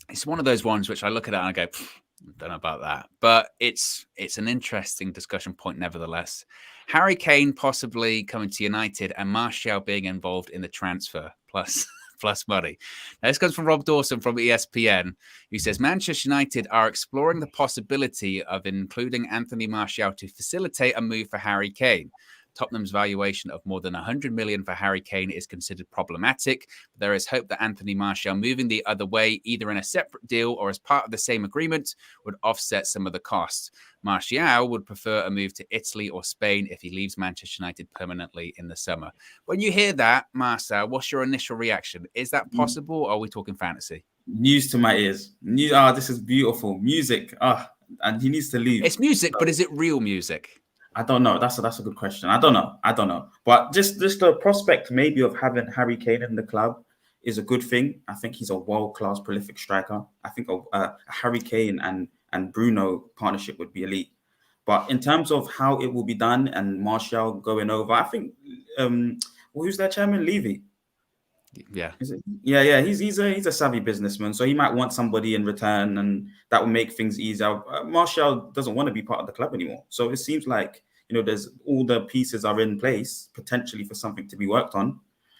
Speaker 1: it's one of those ones which I look at it and I go, I don't know about that. But it's an interesting discussion point nevertheless. Harry Kane possibly coming to United and Marcel being involved in the transfer plus money. Now, this comes from Rob Dawson from ESPN, who says Manchester United are exploring the possibility of including Anthony Marcel to facilitate a move for Harry Kane. Tottenham's valuation of more than 100 million for Harry Kane is considered problematic. But there is hope that Anthony Marcel moving the other way, either in a separate deal or as part of the same agreement, would offset some of the costs. Marcel would prefer a move to Italy or Spain if he leaves Manchester United permanently in the summer. When you hear that, Marcel, what's your initial reaction? Is that possible, or are we talking fantasy?
Speaker 4: News to my ears. This is beautiful music. And he needs to leave.
Speaker 1: It's music, but is it real music?
Speaker 4: I don't know. That's a good question. I don't know. But just the prospect maybe of having Harry Kane in the club is a good thing. I think he's a world-class prolific striker. I think a Harry Kane and Bruno partnership would be elite. But in terms of how it will be done and Martial going over, I think who's their chairman? Levy.
Speaker 1: Yeah.
Speaker 4: Yeah. He's a savvy businessman, so he might want somebody in return, and that will make things easier. Martial doesn't want to be part of the club anymore, so it seems like there's all the pieces are in place potentially for something to be worked on.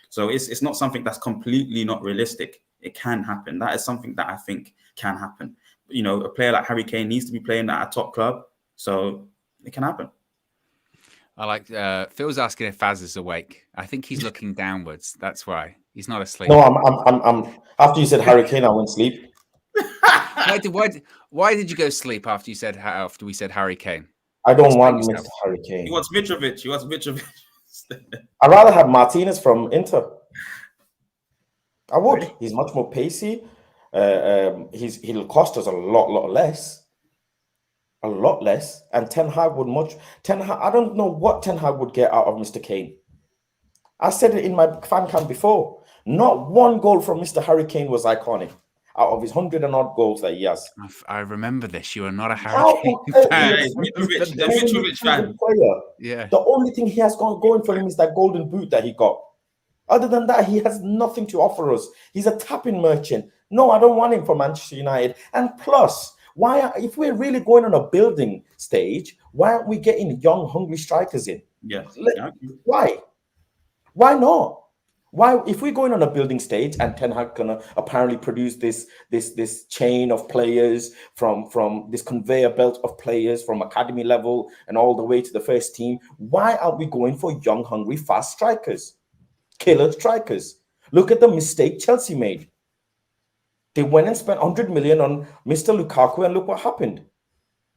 Speaker 4: So it's not something that's completely not realistic. It can happen. That is something that I think can happen. A player like Harry Kane needs to be playing at a top club, so it can happen.
Speaker 1: I like Phil's asking if Faz is awake. I think he's looking downwards. That's why he's not asleep.
Speaker 3: No, I'm. After you said Harry Kane, I went sleep.
Speaker 1: Why did you go sleep after we said Harry Kane?
Speaker 3: I don't want Mr. Harry Kane.
Speaker 4: He wants Mitrovic.
Speaker 3: I'd rather have Martinez from Inter. I would. Really? He's much more pacey. He'll cost us a lot less. A lot less. And Ten Hag, I don't know what Ten Hag would get out of Mr. Kane. I said it in my fan camp before. Not one goal from Mr. Harry Kane was iconic out of his 100 and odd goals that he has.
Speaker 1: I remember this. You are not a Harry Kane fan.
Speaker 4: Mitrovic fan.
Speaker 3: Yeah. The only thing he has going for him is that golden boot that he got. Other than that, he has nothing to offer us. He's a tapping merchant. No, I don't want him for Manchester United. And plus, if we're really going on a building stage, why aren't we getting young, hungry strikers in?
Speaker 4: Yeah.
Speaker 3: Why? Why not? Why, if we're going on a building stage and Ten Hag gonna apparently produce this chain of players from this conveyor belt of players from academy level and all the way to the first team, why aren't we going for young, hungry, fast strikers? Killer strikers. Look at the mistake Chelsea made. They went and spent 100 million on Mr. Lukaku, and look what happened.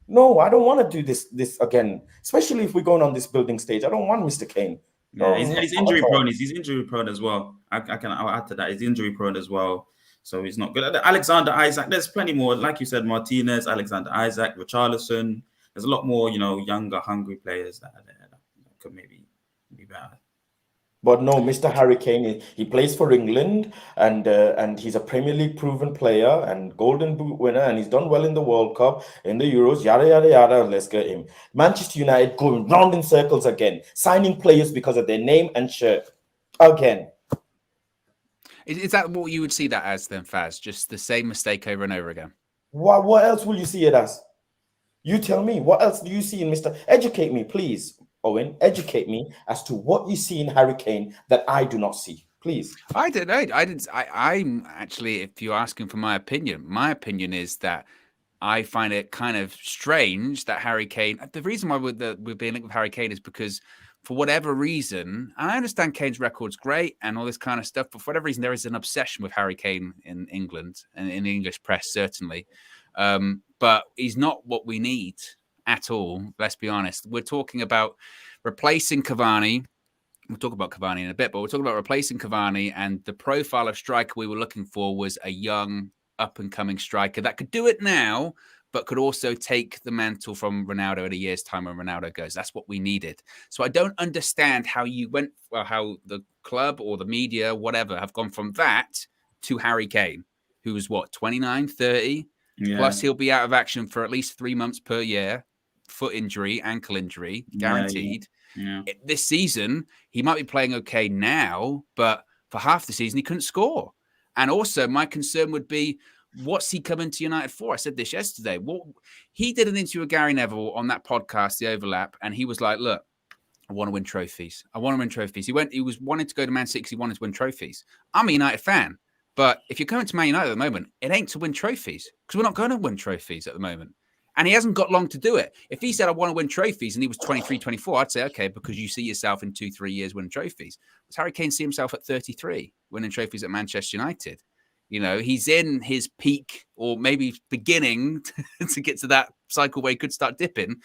Speaker 3: No, I don't want to do this again, especially if we're going on this building stage. I don't want Mr. Kane.
Speaker 4: Yeah, he's injury prone. He's injury prone as well. I'll add to that. He's injury prone as well, so he's not good. Alexander Isak. There's plenty more, like you said, Martinez, Alexander Isak, Richarlison. There's a lot more, younger, hungry players that could maybe be better.
Speaker 3: But no, Mr. Harry Kane, he plays for England, and he's a Premier League proven player and Golden Boot winner, and he's done well in the World Cup, in the Euros, yada, yada, yada. Let's get him. Manchester United going round in circles again, signing players because of their name and shirt again.
Speaker 1: Is that what you would see that as then, Faz? Just the same mistake over and over again?
Speaker 3: What else will you see it as? You tell me. What else do you see in Mr. Educate me, please. Owen, educate me as to what you see in Harry Kane that I do not see, please.
Speaker 1: I don't know. I'm actually, if you're asking for my opinion is that I find it kind of strange that Harry Kane. The reason why we're being linked with Harry Kane is because, for whatever reason, and I understand Kane's record's great and all this kind of stuff, but for whatever reason, there is an obsession with Harry Kane in England and in the English press, certainly. But he's not what we need at all. Let's be honest. We're talking about replacing Cavani. We'll talk about Cavani in a bit, but we're talking about replacing Cavani, and the profile of striker we were looking for was a young, up-and-coming striker that could do it now, but could also take the mantle from Ronaldo in a year's time when Ronaldo goes. That's what we needed. So I don't understand how how the club or the media, whatever, have gone from that to Harry Kane, who was 29, 30? Yeah. Plus he'll be out of action for at least 3 months per year. Foot injury, ankle injury, guaranteed.
Speaker 4: Yeah.
Speaker 1: This season, he might be playing okay now, but for half the season, he couldn't score. And also, my concern would be, what's he coming to United for? I said this yesterday. He did an interview with Gary Neville on that podcast, The Overlap, and he was like, look, I want to win trophies. I want to win trophies. He was wanting to go to Man City because he wanted to win trophies. I'm a United fan, but if you're coming to Man United at the moment, it ain't to win trophies, because we're not going to win trophies at the moment. And he hasn't got long to do it. If he said, I want to win trophies, and he was 23, 24, I'd say, okay, because you see yourself in 2-3 years winning trophies. Does Harry Kane see himself at 33 winning trophies at Manchester United? He's in his peak, or maybe beginning to get to that cycle where he could start dipping.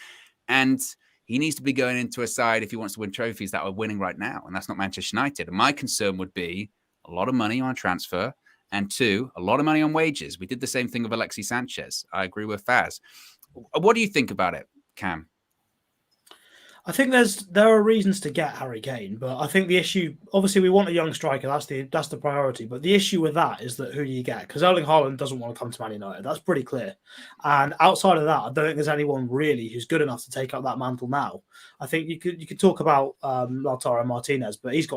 Speaker 1: And he needs to be going into a side, if he wants to win trophies, that are winning right now. And that's not Manchester United. And my concern would be a lot of money on a transfer And 2, a lot of money on wages. We did the same thing with Alexis Sanchez. I agree with Faz. What do you think about it, Cam?
Speaker 2: I think there are reasons to get Harry Kane, but I think the issue, obviously, we want a young striker. That's the priority. But the issue with that is that who do you get? Because Erling Haaland doesn't want to come to Man United. That's pretty clear. And outside of that, I don't think there's anyone really who's good enough to take up that mantle now. I think you could talk about Lautaro Martinez, but he's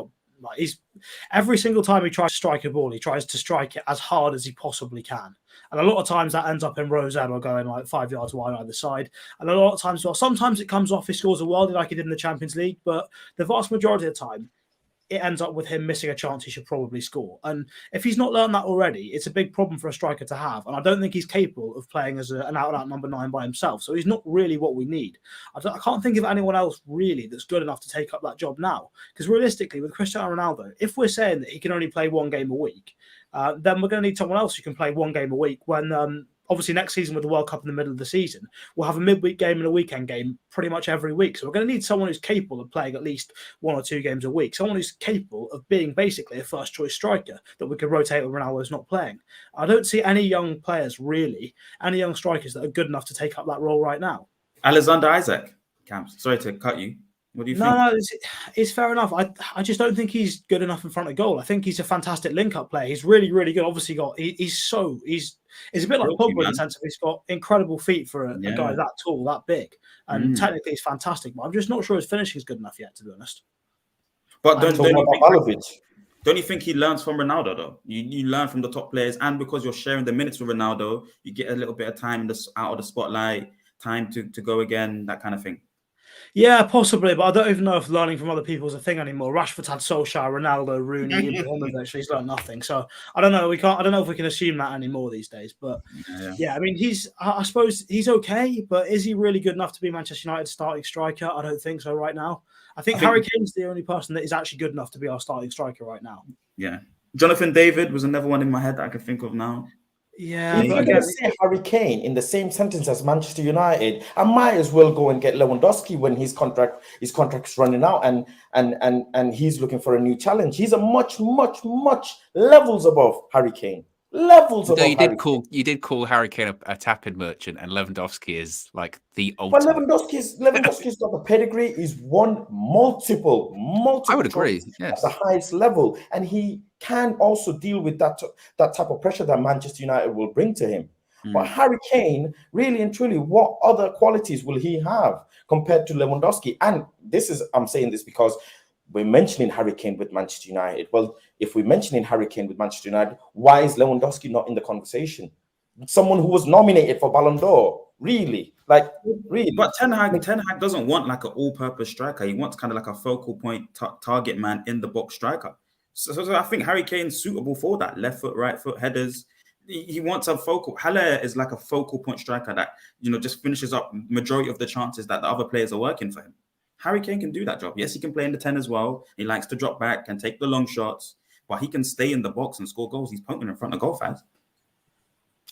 Speaker 2: every single time he tries to strike a ball, he tries to strike it as hard as he possibly can. And a lot of times that ends up in Rosette or going like 5 yards wide either side. And a lot of times, well, sometimes it comes off, he scores a worldie like he did in the Champions League, but the vast majority of the time, it ends up with him missing a chance he should probably score. And if he's not learned that already, it's a big problem for a striker to have. And I don't think he's capable of playing as an out-and-out number 9 by himself. So he's not really what we need. I can't think of anyone else really that's good enough to take up that job now. Because realistically, with Cristiano Ronaldo, if we're saying that he can only play one game a week, then we're going to need someone else who can play one game a week when... Obviously, next season with the World Cup in the middle of the season, we'll have a midweek game and a weekend game pretty much every week. So we're going to need someone who's capable of playing at least 1 or 2 games a week. Someone who's capable of being basically a first-choice striker that we could rotate when Ronaldo's not playing. I don't see any young players, really, any young strikers that are good enough to take up that role right now.
Speaker 4: Alexander Isak, Cam, sorry to cut you. What do you think?
Speaker 2: No, it's fair enough. I just don't think he's good enough in front of goal. I think he's a fantastic link-up player. He's really, really good. Obviously, he's a bit like Pogba in the sense of he's got incredible feet for a guy that tall, that big, and technically he's fantastic. But I'm just not sure his finishing is good enough yet, to be honest.
Speaker 4: But don't you think he learns from Ronaldo though? You learn from the top players, and because you're sharing the minutes with Ronaldo, you get a little bit of time out of the spotlight, time to go again, that kind of thing.
Speaker 2: Yeah, possibly, but I don't even know if learning from other people is a thing anymore. Rashford's had Solskjaer, Ronaldo, Rooney, Ibrahimovic. He's learned nothing. So I don't know. I don't know if we can assume that anymore these days. But yeah, I mean, I suppose he's okay, but is he really good enough to be Manchester United's starting striker? I don't think so right now. I think Harry Kane's the only person that is actually good enough to be our starting striker right now.
Speaker 4: Yeah, Jonathan David was another one in my head that I can think of now.
Speaker 2: Yeah,
Speaker 3: if you're going to say Harry Kane in the same sentence as Manchester United, I might as well go and get Lewandowski when his contract's running out and he's looking for a new challenge. He's a much levels above Harry Kane.
Speaker 1: You did call Harry Kane a tap-in merchant, and Lewandowski is like the ultimate.
Speaker 3: But Lewandowski's got the pedigree. He's won multiple.
Speaker 1: I would agree. Yes,
Speaker 3: at the highest level, and he can also deal with that type of pressure that Manchester United will bring to him. But Harry Kane, really and truly, what other qualities will he have compared to Lewandowski? And I'm saying this because we're mentioning Harry Kane with Manchester United. Well, if we're mentioning Harry Kane with Manchester United, why is Lewandowski not in the conversation? Someone who was nominated for Ballon d'Or, really. But
Speaker 4: Ten Hag doesn't want like an all-purpose striker. He wants kind of like a focal point target man in the box striker. So I think Harry Kane's suitable for that. Left foot, right foot, headers. He wants a focal. Haller is like a focal point striker that just finishes up majority of the chances that the other players are working for him. Harry Kane can do that job. Yes, he can play in the 10 as well. He likes to drop back and take the long shots, but he can stay in the box and score goals. He's potent in front of goal fans.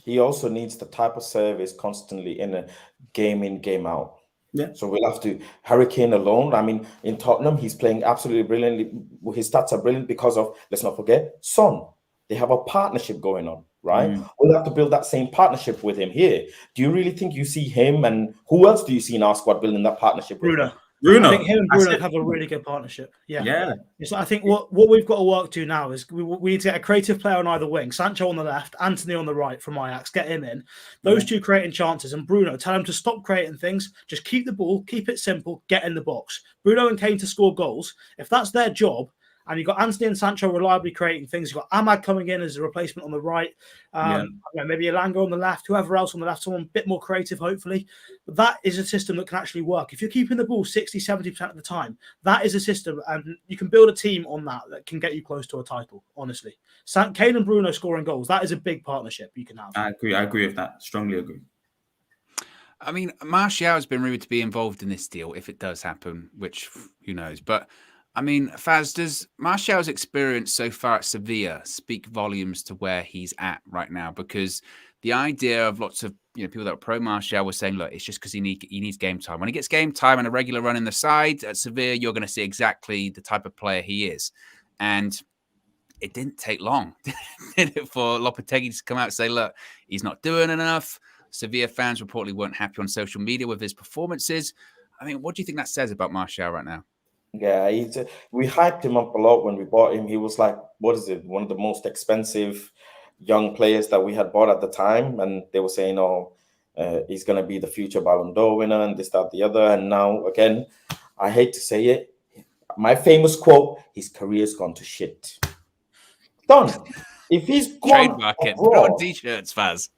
Speaker 3: He also needs the type of service constantly in a game in, game out.
Speaker 4: Yeah.
Speaker 3: So we'll have to Harry Kane alone. I mean, in Tottenham, he's playing absolutely brilliantly. His stats are brilliant because of, let's not forget, Son. They have a partnership going on, right? We'll have to build that same partnership with him here. Do you really think you see him, and who else do you see in our squad building that partnership with him?
Speaker 2: Bruno. I think him and Bruno have a really good partnership. Yeah. So I think what we've got to work to now is we need to get a creative player on either wing. Sancho on the left, Anthony on the right from Ajax. Get him in. Those two creating chances, and Bruno, tell him to stop creating things. Just keep the ball, keep it simple, get in the box. Bruno and Kane to score goals. If that's their job, and you've got Anthony and Sancho reliably creating things. You've got Ahmad coming in as a replacement on the right. Maybe Elanga on the left, whoever else on the left, someone a bit more creative, hopefully. But that is a system that can actually work. If you're keeping the ball 60, 70% of the time, that is a system, and you can build a team on that can get you close to a title, honestly. Kane and Bruno scoring goals, that is a big partnership you can have.
Speaker 4: I agree with that. Strongly agree.
Speaker 1: I mean, Martial has been rumored to be involved in this deal if it does happen, which who knows. But I mean, Faz, does Martial's experience so far at Sevilla speak volumes to where he's at right now? Because the idea of lots of people that are pro Martial were saying, look, it's just because he needs game time. When he gets game time and a regular run in the side at Sevilla, you're going to see exactly the type of player he is. And it didn't take long, did it, for Lopetegui to come out and say, look, he's not doing enough. Sevilla fans reportedly weren't happy on social media with his performances. I mean, what do you think that says about Marcel right now?
Speaker 3: Yeah, we hyped him up a lot when we bought him. He was like, what is it? One of the most expensive young players that we had bought at the time. And they were saying, he's going to be the future Ballon d'Or winner and this, that, the other. And now, again, I hate to say it, my famous quote, his career's gone to shit. Done. If he's gone
Speaker 1: trademark it,
Speaker 3: abroad,
Speaker 1: put on t-shirts, Faz.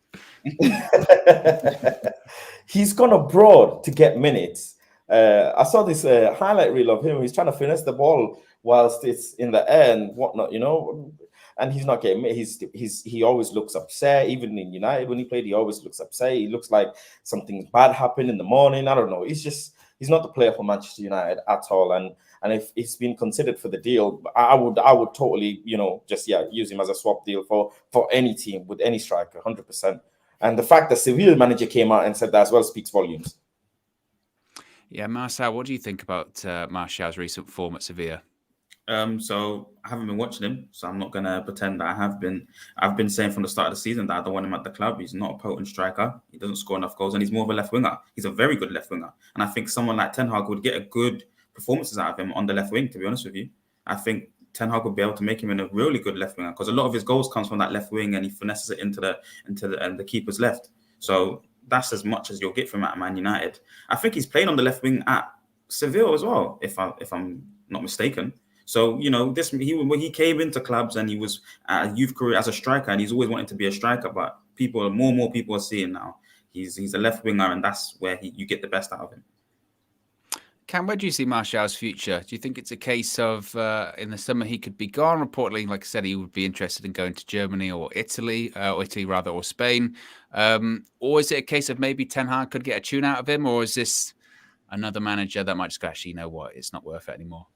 Speaker 3: He's gone abroad to get minutes. I saw this highlight reel of him. He's trying to finesse the ball whilst it's in the air and whatnot, and he's not getting minutes. He always looks upset. Even in United, when he played, he always looks upset. He looks like something bad happened in the morning. I don't know. He's not the player for Manchester United at all. And if he's been considered for the deal, I would totally, use him as a swap deal for any team with any striker, 100%. And the fact that Sevilla manager came out and said that as well speaks volumes.
Speaker 1: Yeah, Marcel, what do you think about Martial's recent form at Sevilla?
Speaker 4: So I haven't been watching him, so I'm not going to pretend that I have been. I've been saying from the start of the season that I don't want him at the club. He's not a potent striker. He doesn't score enough goals, and he's more of a left winger. He's a very good left winger. And I think someone like Ten Hag would get a good performances out of him on the left wing, to be honest with you. I think Ten Hag would be able to make him in a really good left winger, because a lot of his goals comes from that left wing, and he finesses it into the keeper's left. So that's as much as you'll get from him at Man United. I think he's playing on the left wing at Seville as well, if I'm not mistaken. So, he came into clubs and he was at a youth career as a striker, and he's always wanted to be a striker. But more and more people are seeing now he's a left winger, and that's where you get the best out of him.
Speaker 1: Cam, where do you see Martial's future? Do you think it's a case of in the summer he could be gone? Reportedly, like I said, he would be interested in going to Germany or Italy, or Spain. Or is it a case of maybe Ten Hag could get a tune out of him? Or is this another manager that might just go, actually, you know what, it's not worth it anymore?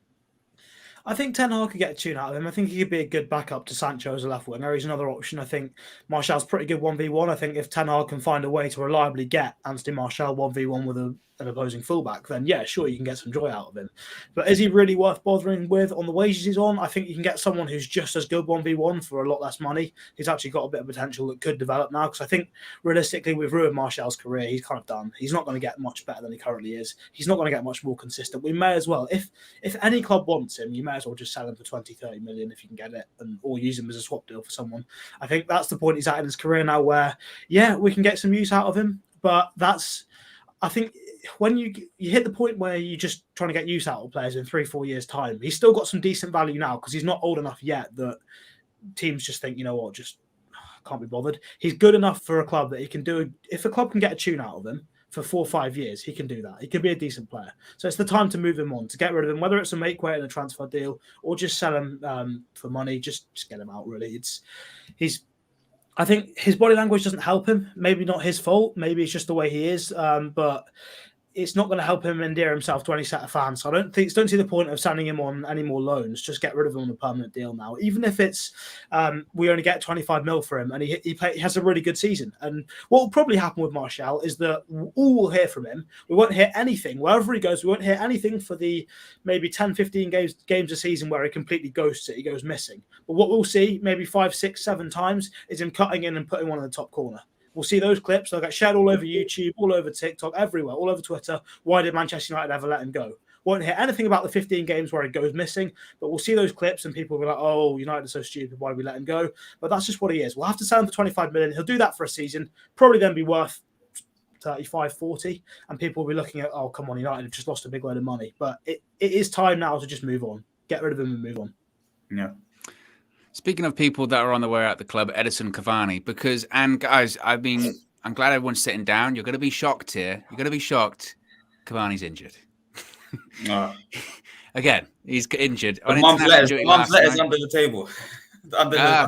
Speaker 2: I think Ten Hag could get a tune out of him. I think he could be a good backup to Sancho as a left winger. He's another option. I think Martial's pretty good 1v1. I think if Ten Hag can find a way to reliably get Anthony Martial 1v1 with an opposing fullback, then yeah, sure, you can get some joy out of him. But is he really worth bothering with on the wages he's on? I think you can get someone who's just as good 1v1 for a lot less money. He's actually got a bit of potential that could develop now, because I think realistically we've ruined Martial's career. He's kind of done. He's not going to get much better than he currently is. He's not going to get much more consistent. We may as well, if any club wants him, you may as well just sell him for 20-30 million if you can get it, or use him as a swap deal for someone. I think that's the point he's at in his career now, where yeah, we can get some use out of him, but I think when you hit the point where you're just trying to get use out of players in 3-4 years' time, he's still got some decent value now, because he's not old enough yet that teams just think, you know what, just can't be bothered. He's good enough for a club that he can do. If a club can get a tune out of him for 4 or 5 years, he can do that. He can be a decent player. So it's the time to move him on, to get rid of him, whether it's a make weight in a transfer deal or just sell him for money. Just get him out, really. I think his body language doesn't help him. Maybe not his fault. Maybe it's just the way he is. But it's not going to help him endear himself to any set of fans. So I don't see the point of sending him on any more loans. Just get rid of him on a permanent deal now. Even if it's we only get 25 mil for him, and he has a really good season. And what will probably happen with Martial is that all we'll hear from him, we won't hear anything. Wherever he goes, we won't hear anything for the maybe 10, 15 games a season where he completely ghosts it. He goes missing. But what we'll see maybe 5, 6, 7 times is him cutting in and putting one in the top corner. We'll see those clips. They'll get shared all over YouTube, all over TikTok, everywhere, all over Twitter. Why did Manchester United ever let him go? Won't hear anything about the 15 games where he goes missing, but we'll see those clips and people will be like, oh, United are so stupid. Why did we let him go? But that's just what he is. We'll have to sell him for 25 million. He'll do that for a season, probably then be worth 35, 40. And people will be looking at, oh, come on, United have just lost a big load of money. But it is time now to just move on. Get rid of him and move on.
Speaker 4: Yeah.
Speaker 1: Speaking of people that are on the way out the club, Edison Cavani, and guys, I'm glad everyone's sitting down. You're going to be shocked here. You're going to be shocked. Cavani's injured. Again, he's injured.
Speaker 4: Mum's letters under the table.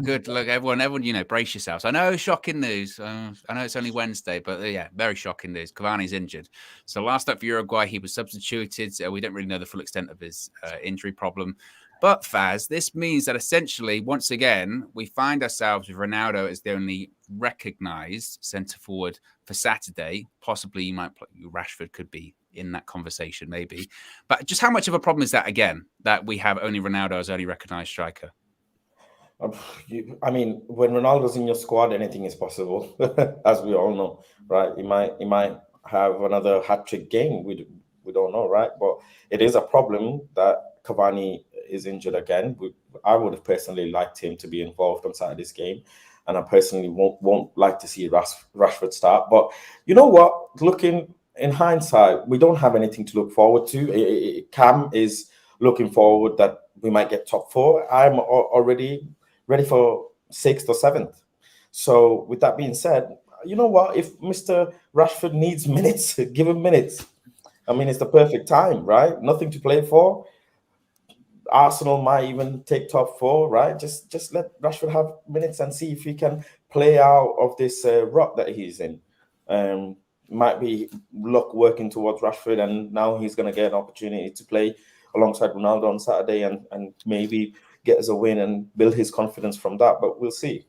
Speaker 1: Good. Look, everyone, brace yourselves. I know shocking news. I know it's only Wednesday, but yeah, very shocking news. Cavani's injured. So last up for Uruguay, he was substituted. We don't really know the full extent of his injury problem. But Faz, this means that essentially, once again, we find ourselves with Ronaldo as the only recognised centre forward for Saturday. Possibly, you might play, Rashford could be in that conversation, maybe. But just how much of a problem is that again? That we have only Ronaldo as only recognised striker?
Speaker 3: I mean, when Ronaldo's in your squad, anything is possible, as we all know, right? He might have another hat-trick game. We don't know, right? But it is a problem that Cavani is injured again. I would have personally liked him to be involved on Saturday's game, and I personally won't like to see Rashford start. But you know what? Looking in hindsight, we don't have anything to look forward to. Cam is looking forward that we might get top four. I'm already ready for 6th or 7th. So with that being said, you know what? If Mr. Rashford needs minutes, give him minutes. I mean, it's the perfect time, right? Nothing to play for. Arsenal might even take top four, right? Just let Rashford have minutes and see if he can play out of this rut that he's in. Might be luck working towards Rashford, and now he's going to get an opportunity to play alongside Ronaldo on Saturday and maybe get us a win and build his confidence from that. But we'll see.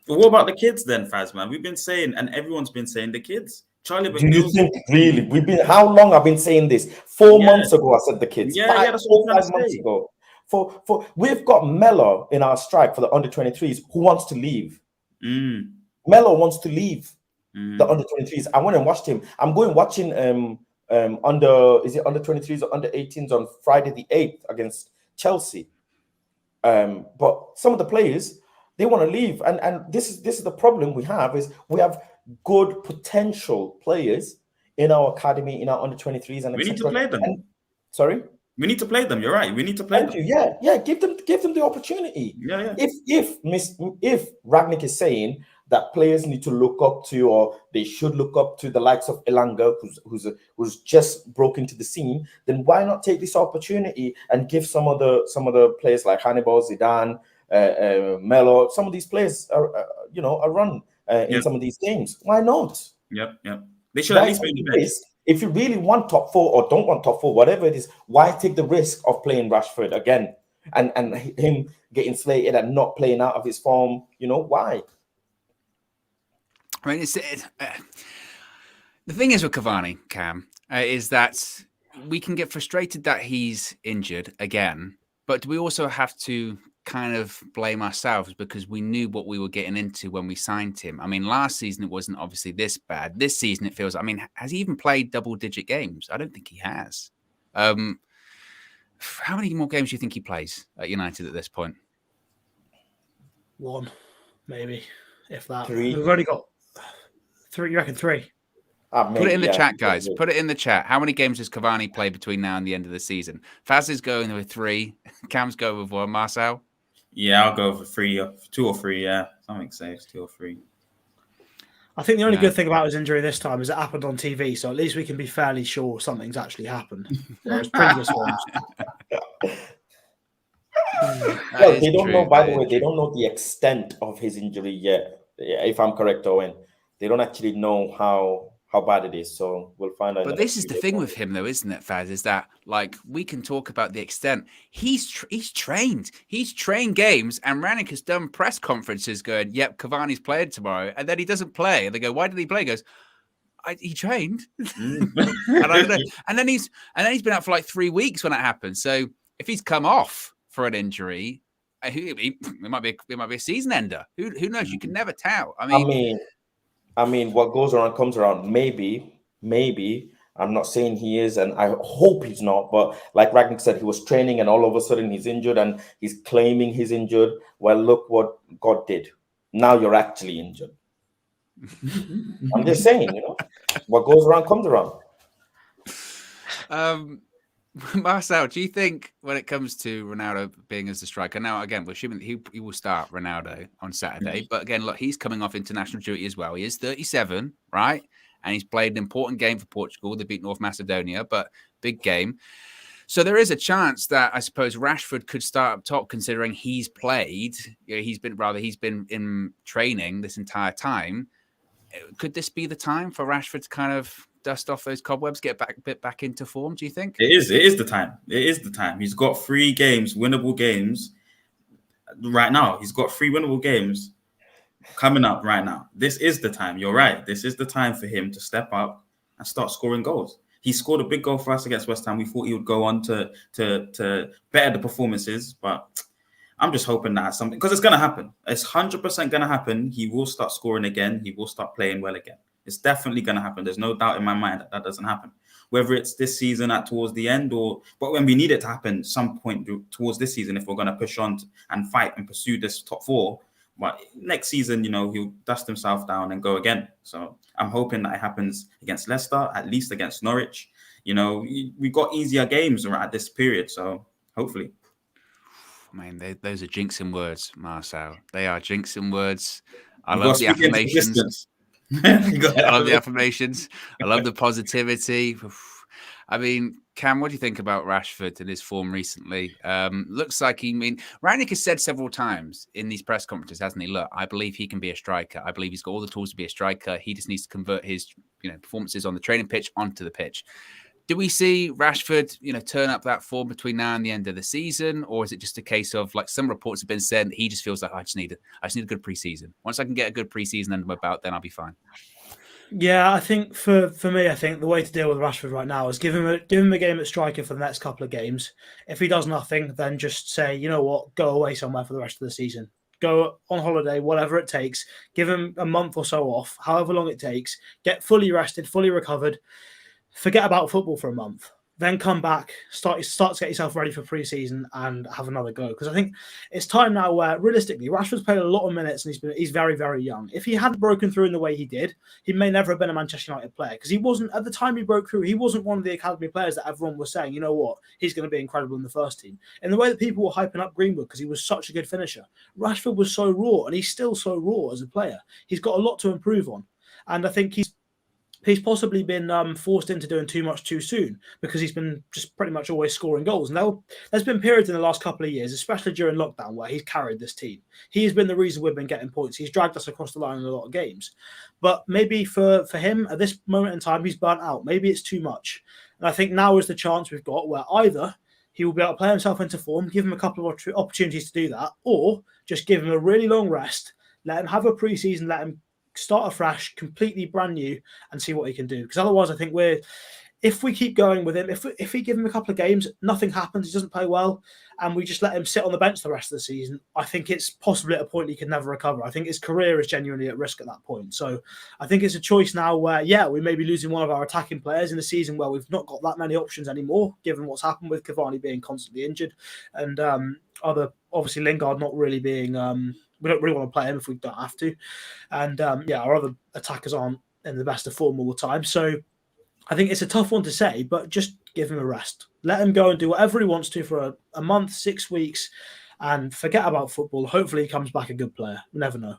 Speaker 4: But what about the kids then, Faz, man? We've been saying, and everyone's been saying the kids. Charlie
Speaker 3: Do you
Speaker 4: McNeil's
Speaker 3: think really how long I've been saying this? 4 months ago I said the kids.
Speaker 4: Yeah, that's what I'm
Speaker 3: 5
Speaker 4: trying to
Speaker 3: months
Speaker 4: say.
Speaker 3: ago. For we've got Melo in our strike for the under-23s who wants to leave. Melo wants to leave the under-23s. I went and watched him. I'm going watching under-23s or under-18s on Friday the 8th against Chelsea. But some of the players, they want to leave, and this is the problem we have is we have good potential players in our academy, in our under-23s, and
Speaker 4: we need to play them.
Speaker 3: Sorry,
Speaker 4: we need to play them. You're right. We need to play them.
Speaker 3: Yeah. Give them the opportunity.
Speaker 4: Yeah.
Speaker 3: If Ragnick is saying that players need to look up to, or they should look up to the likes of Elanga, who's just broke into the scene, then why not take this opportunity and give some of the players like Hannibal, Zidane, Melo, some of these players a run in some of these games? Why not?
Speaker 4: Yep. They should at least be the best.
Speaker 3: If you really want top four or don't want top four, whatever it is, why take the risk of playing Rashford again and him getting slated and not playing out of his form? Why?
Speaker 1: I mean, the thing is with Cavani, Cam, is that we can get frustrated that he's injured again, but we also have to kind of blame ourselves because we knew what we were getting into when we signed him. I mean, last season it wasn't obviously this bad. This season it feels, I mean, has he even played double-digit games? I don't think he has. How many more games do you think he plays at United at this point?
Speaker 2: 1, maybe, if that.
Speaker 3: 3.
Speaker 2: We've only got 3. You reckon 3?
Speaker 1: Put it in the chat, guys. Put it in the chat. How many games does Cavani play between now and the end of the season? Faz is going with 3. Cam's going with 1. Marcel?
Speaker 4: Yeah, I'll go for 3, 2 or 3. Yeah, something safe, 2 or 3.
Speaker 2: I think the only good thing about his injury this time is it happened on TV, so at least we can be fairly sure something's actually happened. Whereas previous ones.
Speaker 3: Well, they don't know, by the way, they don't know the extent of his injury yet. If I'm correct, Owen, they don't actually know how bad it is. So we'll find out.
Speaker 1: But this is the thing with him, though, isn't it, Faz? Is that like we can talk about the extent. He's trained. He's trained games, and Rangnick has done press conferences going, "Yep, Cavani's playing tomorrow," and then he doesn't play. And they go, "Why did he play?" He goes, "He trained." And I don't know. And then he's been out for like 3 weeks when that happened. So if he's come off for an injury, it might be a season ender. Who knows? You can never tell.
Speaker 3: I mean, what goes around comes around. Maybe. I'm not saying he is, and I hope he's not. But like Ragnick said, he was training, and all of a sudden he's injured, and he's claiming he's injured. Well, look what God did. Now you're actually injured. I'm just saying, what goes around comes around.
Speaker 1: Marcel, do you think when it comes to Ronaldo being as a striker, now again, we're assuming that he will start Ronaldo on Saturday, but again, look, he's coming off international duty as well. He is 37, right? And he's played an important game for Portugal. They beat North Macedonia, but big game. So there is a chance that I suppose Rashford could start up top, considering he's played. He's been in training this entire time. Could this be the time for Rashford to kind of dust off those cobwebs, get back into form? Do you think
Speaker 4: it is the time? It is the time. He's got 3 games, winnable games right now. He's got 3 winnable games coming up right now. This is the time. You're right. This is the time for him to step up and start scoring goals. He scored a big goal for us against West Ham. We thought he would go on to better the performances, but I'm just hoping that something, because it's going to happen. It's 100% going to happen. He will start scoring again. He will start playing well again. It's definitely going to happen. There's no doubt in my mind that doesn't happen. Whether it's this season towards the end but when we need it to happen some point towards this season, if we're going to push on and fight and pursue this top 4. But next season, he'll dust himself down and go again. So I'm hoping that it happens against Leicester, at least against Norwich. We got easier games at this period. So hopefully.
Speaker 1: Man, those are jinxing words, Marcel. They are jinxing words. I love the affirmations. I love the affirmations. I love the positivity. I mean, Cam, what do you think about Rashford and his form recently? Looks like Rangnick has said several times in these press conferences, hasn't he? Look, I believe he can be a striker. I believe he's got all the tools to be a striker. He just needs to convert his, performances on the training pitch onto the pitch. Do we see Rashford, turn up that form between now and the end of the season, or is it just a case of, like some reports have been said, he just feels like I just need a good preseason. Once I can get a good preseason under my belt, then I'll be fine.
Speaker 2: Yeah, I think for me, I think the way to deal with Rashford right now is give him a game at striker for the next couple of games. If he does nothing, then just say, you know what, go away somewhere for the rest of the season. Go on holiday, whatever it takes. Give him a month or so off, however long it takes. Get fully rested, fully recovered. Forget about football for a month, then come back, start to get yourself ready for pre-season and have another go. Because I think it's time now where, realistically, Rashford's played a lot of minutes and he's very, very young. If he hadn't broken through in the way he did, he may never have been a Manchester United player. Because he wasn't, at the time he broke through, he wasn't one of the academy players that everyone was saying, you know what, he's going to be incredible in the first team. In the way that people were hyping up Greenwood because he was such a good finisher. Rashford was so raw, and he's still so raw as a player. He's got a lot to improve on. And I think he's possibly been forced into doing too much too soon because he's been just pretty much always scoring goals. Now, there's been periods in the last couple of years, especially during lockdown, where he's carried this team. He has been the reason we've been getting points. He's dragged us across the line in a lot of games. But maybe for him, at this moment in time, he's burnt out. Maybe it's too much. And I think now is the chance we've got where either he will be able to play himself into form, give him a couple of opportunities to do that, or just give him a really long rest, let him have a pre-season, let him start afresh, completely brand new, and see what he can do. Because otherwise, I think if we keep going with him, if we give him a couple of games, nothing happens, he doesn't play well, and we just let him sit on the bench the rest of the season, I think it's possibly at a point he can never recover. I think his career is genuinely at risk at that point. So I think it's a choice now where, we may be losing one of our attacking players in a season where we've not got that many options anymore, given what's happened with Cavani being constantly injured, and obviously Lingard not really being... we don't really want to play him if we don't have to. And our other attackers aren't in the best of form all the time. So I think it's a tough one to say, but just give him a rest. Let him go and do whatever he wants to for a month, 6 weeks, and forget about football. Hopefully he comes back a good player. You never know.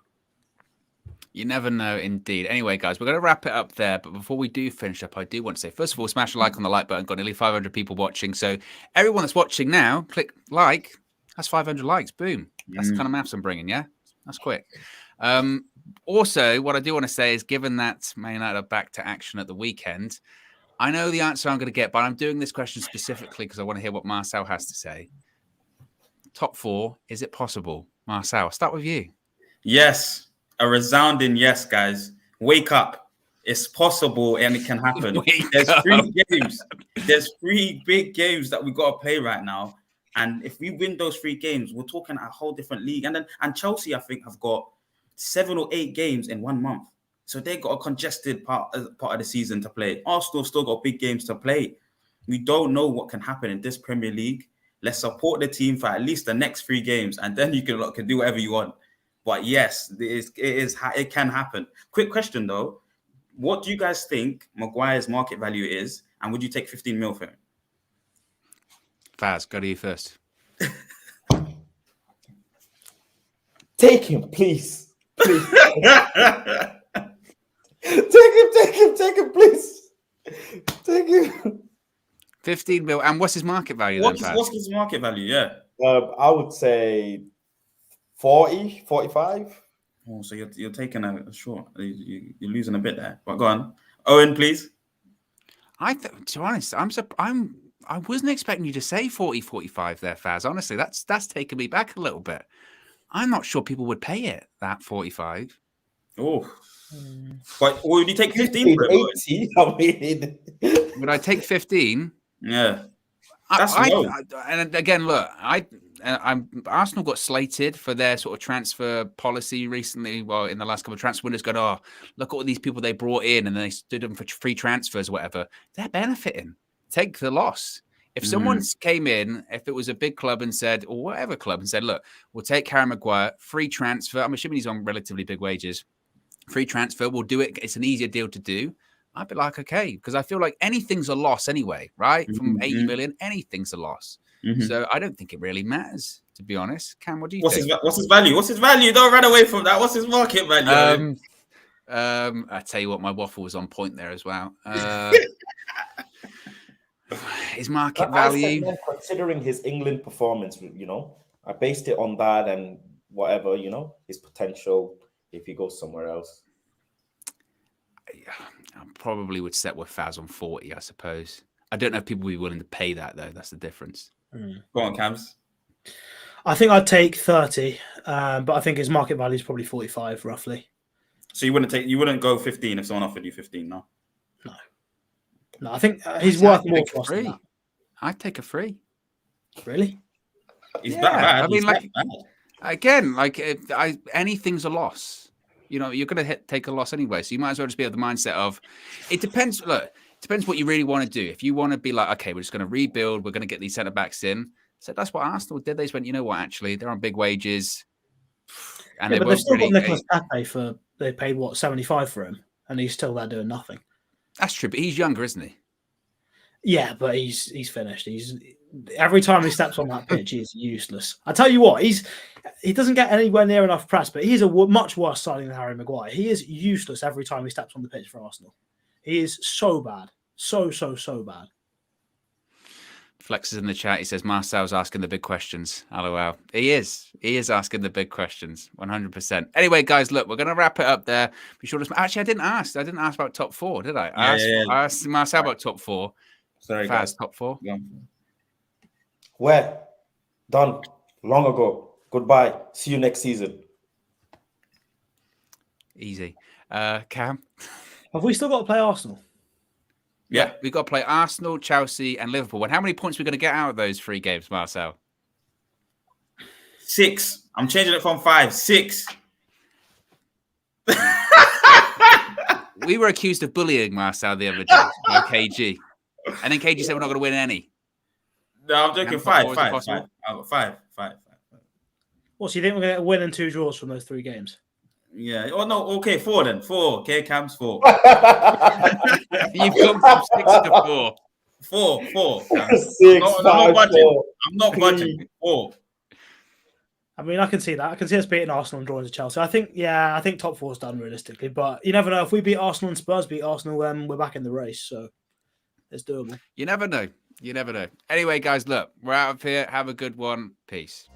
Speaker 1: You never know, indeed. Anyway, guys, we're going to wrap it up there. But before we do finish up, I do want to say, first of all, smash a like on the like button. Got nearly 500 people watching. So everyone that's watching now, click like. That's 500 likes. Boom. That's the kind of maths I'm bringing, yeah? That's quick. Also, what I do want to say is, given that Man United are back to action at the weekend, I know the answer I'm going to get, but I'm doing this question specifically because I want to hear what Marcel has to say. Top 4, is it possible? Marcel, I'll start with you.
Speaker 4: Yes. A resounding yes, guys. Wake up. It's possible and it can happen. There's 3 games. There's 3 big games that we got to play right now. And if we win those 3 games, we're talking a whole different league. And Chelsea, I think, have got 7 or 8 games in 1 month. So they got a congested part of the season to play. Arsenal still got big games to play. We don't know what can happen in this Premier League. Let's support the team for at least the next 3 games, and then you can do whatever you want. But yes, it can happen. Quick question though: what do you guys think Maguire's market value is, and would you take 15 mil for him?
Speaker 1: Faz, go to you first.
Speaker 3: Take him, please. Please. Take him, please. Take him.
Speaker 1: 15 mil. And what's his market value then, Faz?
Speaker 4: What's his market value? Yeah.
Speaker 3: I would say 40, 45.
Speaker 4: Oh, so you're taking a short. You're losing a bit there. But go on. Owen, please.
Speaker 1: To be honest, I wasn't expecting you to say 40, 45 there, Faz. Honestly, that's taken me back a little bit. I'm not sure people would pay it, that 45.
Speaker 4: Oh. But would you take 15 for it?
Speaker 3: 80, I mean.
Speaker 1: Would I take 15?
Speaker 4: Yeah.
Speaker 1: And again, look, Arsenal got slated for their sort of transfer policy recently. Well, in the last couple of transfer windows, going, oh, look at all these people they brought in, and they stood them for free transfers, or whatever. They're benefiting. Take the loss. If someone came in, if it was a big club and said, or whatever club, and said, look, we'll take Harry Maguire, free transfer. I'm assuming he's on relatively big wages. Free transfer, we'll do it. It's an easier deal to do. I'd be like, okay, because I feel like anything's a loss anyway, right? From 80 million, anything's a loss. So I don't think it really matters, to be honest. Cam, what do you think?
Speaker 4: What's his value? What's his value? Don't run away from that. What's his market value?
Speaker 1: I tell you what, my waffle was on point there as well. His market value,
Speaker 3: considering his England performance, I based it on that and whatever, his potential if he goes somewhere else.
Speaker 1: I probably would set with Faz on 40, I suppose. I don't know if people would be willing to pay that, though. That's the difference.
Speaker 4: Go on, Cams.
Speaker 2: I think I'd take 30, but I think his market value is probably 45, roughly.
Speaker 4: So you wouldn't go 15 if someone offered you 15, no?
Speaker 2: No, I think he's worth more for us
Speaker 1: free.
Speaker 2: than that.
Speaker 1: I'd take a free.
Speaker 2: Really?
Speaker 4: He's bad.
Speaker 1: I mean, again, anything's a loss. You're going to take a loss anyway. So you might as well just be of the mindset of, it depends. Look, it depends what you really want to do. If you want to be like, okay, we're just going to rebuild. We're going to get these centre-backs in. So that's what Arsenal did. They just went, you know what, actually, they're on big wages. And
Speaker 2: but they've still got Nicolas Pepe they paid, 75 for him? And he's still there doing nothing.
Speaker 1: That's true, but he's younger, isn't he?
Speaker 2: Yeah, but he's finished. Every time he steps on that pitch, he's useless. I tell you what, he doesn't get anywhere near enough press, but he's a much worse signing than Harry Maguire. He is useless every time he steps on the pitch for Arsenal. He is so bad, so bad.
Speaker 1: Flex is in the chat. He says Marcel's asking the big questions. LOL. He is asking the big questions. 100%. Anyway, guys, look, we're going to wrap it up there. Be sure to. Actually, I didn't ask about top four, did I? I asked Marcel about top four.
Speaker 4: Sorry,
Speaker 1: Faz,
Speaker 4: guys.
Speaker 1: top four.
Speaker 4: Yeah.
Speaker 3: Where? Done. Long ago. Goodbye. See you next season.
Speaker 1: Easy. Cam?
Speaker 2: Have we still got to play Arsenal?
Speaker 1: Yeah, we've got to play Arsenal, Chelsea, and Liverpool. And how many points are we going to get out of those 3 games, Marcel?
Speaker 4: 6. I'm changing it from 5. 6.
Speaker 1: We were accused of bullying Marcel the other day by KG. And then KG said we're not going to win any.
Speaker 4: No, I'm joking. 5. 5.
Speaker 2: What, so you think we're going to win and 2 draws from those 3 games?
Speaker 4: Yeah. Oh, no. Okay, 4 then. 4. Okay, Cam's 4.
Speaker 1: You've gone from 6 to 4.
Speaker 4: 4.
Speaker 3: 6,
Speaker 4: I'm not budging. 4.
Speaker 2: I mean, I can see that. I can see us beating Arsenal and drawing to Chelsea. I think top 4's done realistically. But you never know. If we beat Arsenal and Spurs beat Arsenal, we're back in the race. So it's doable.
Speaker 1: You never know. Anyway, guys, look, we're out of here. Have a good one. Peace.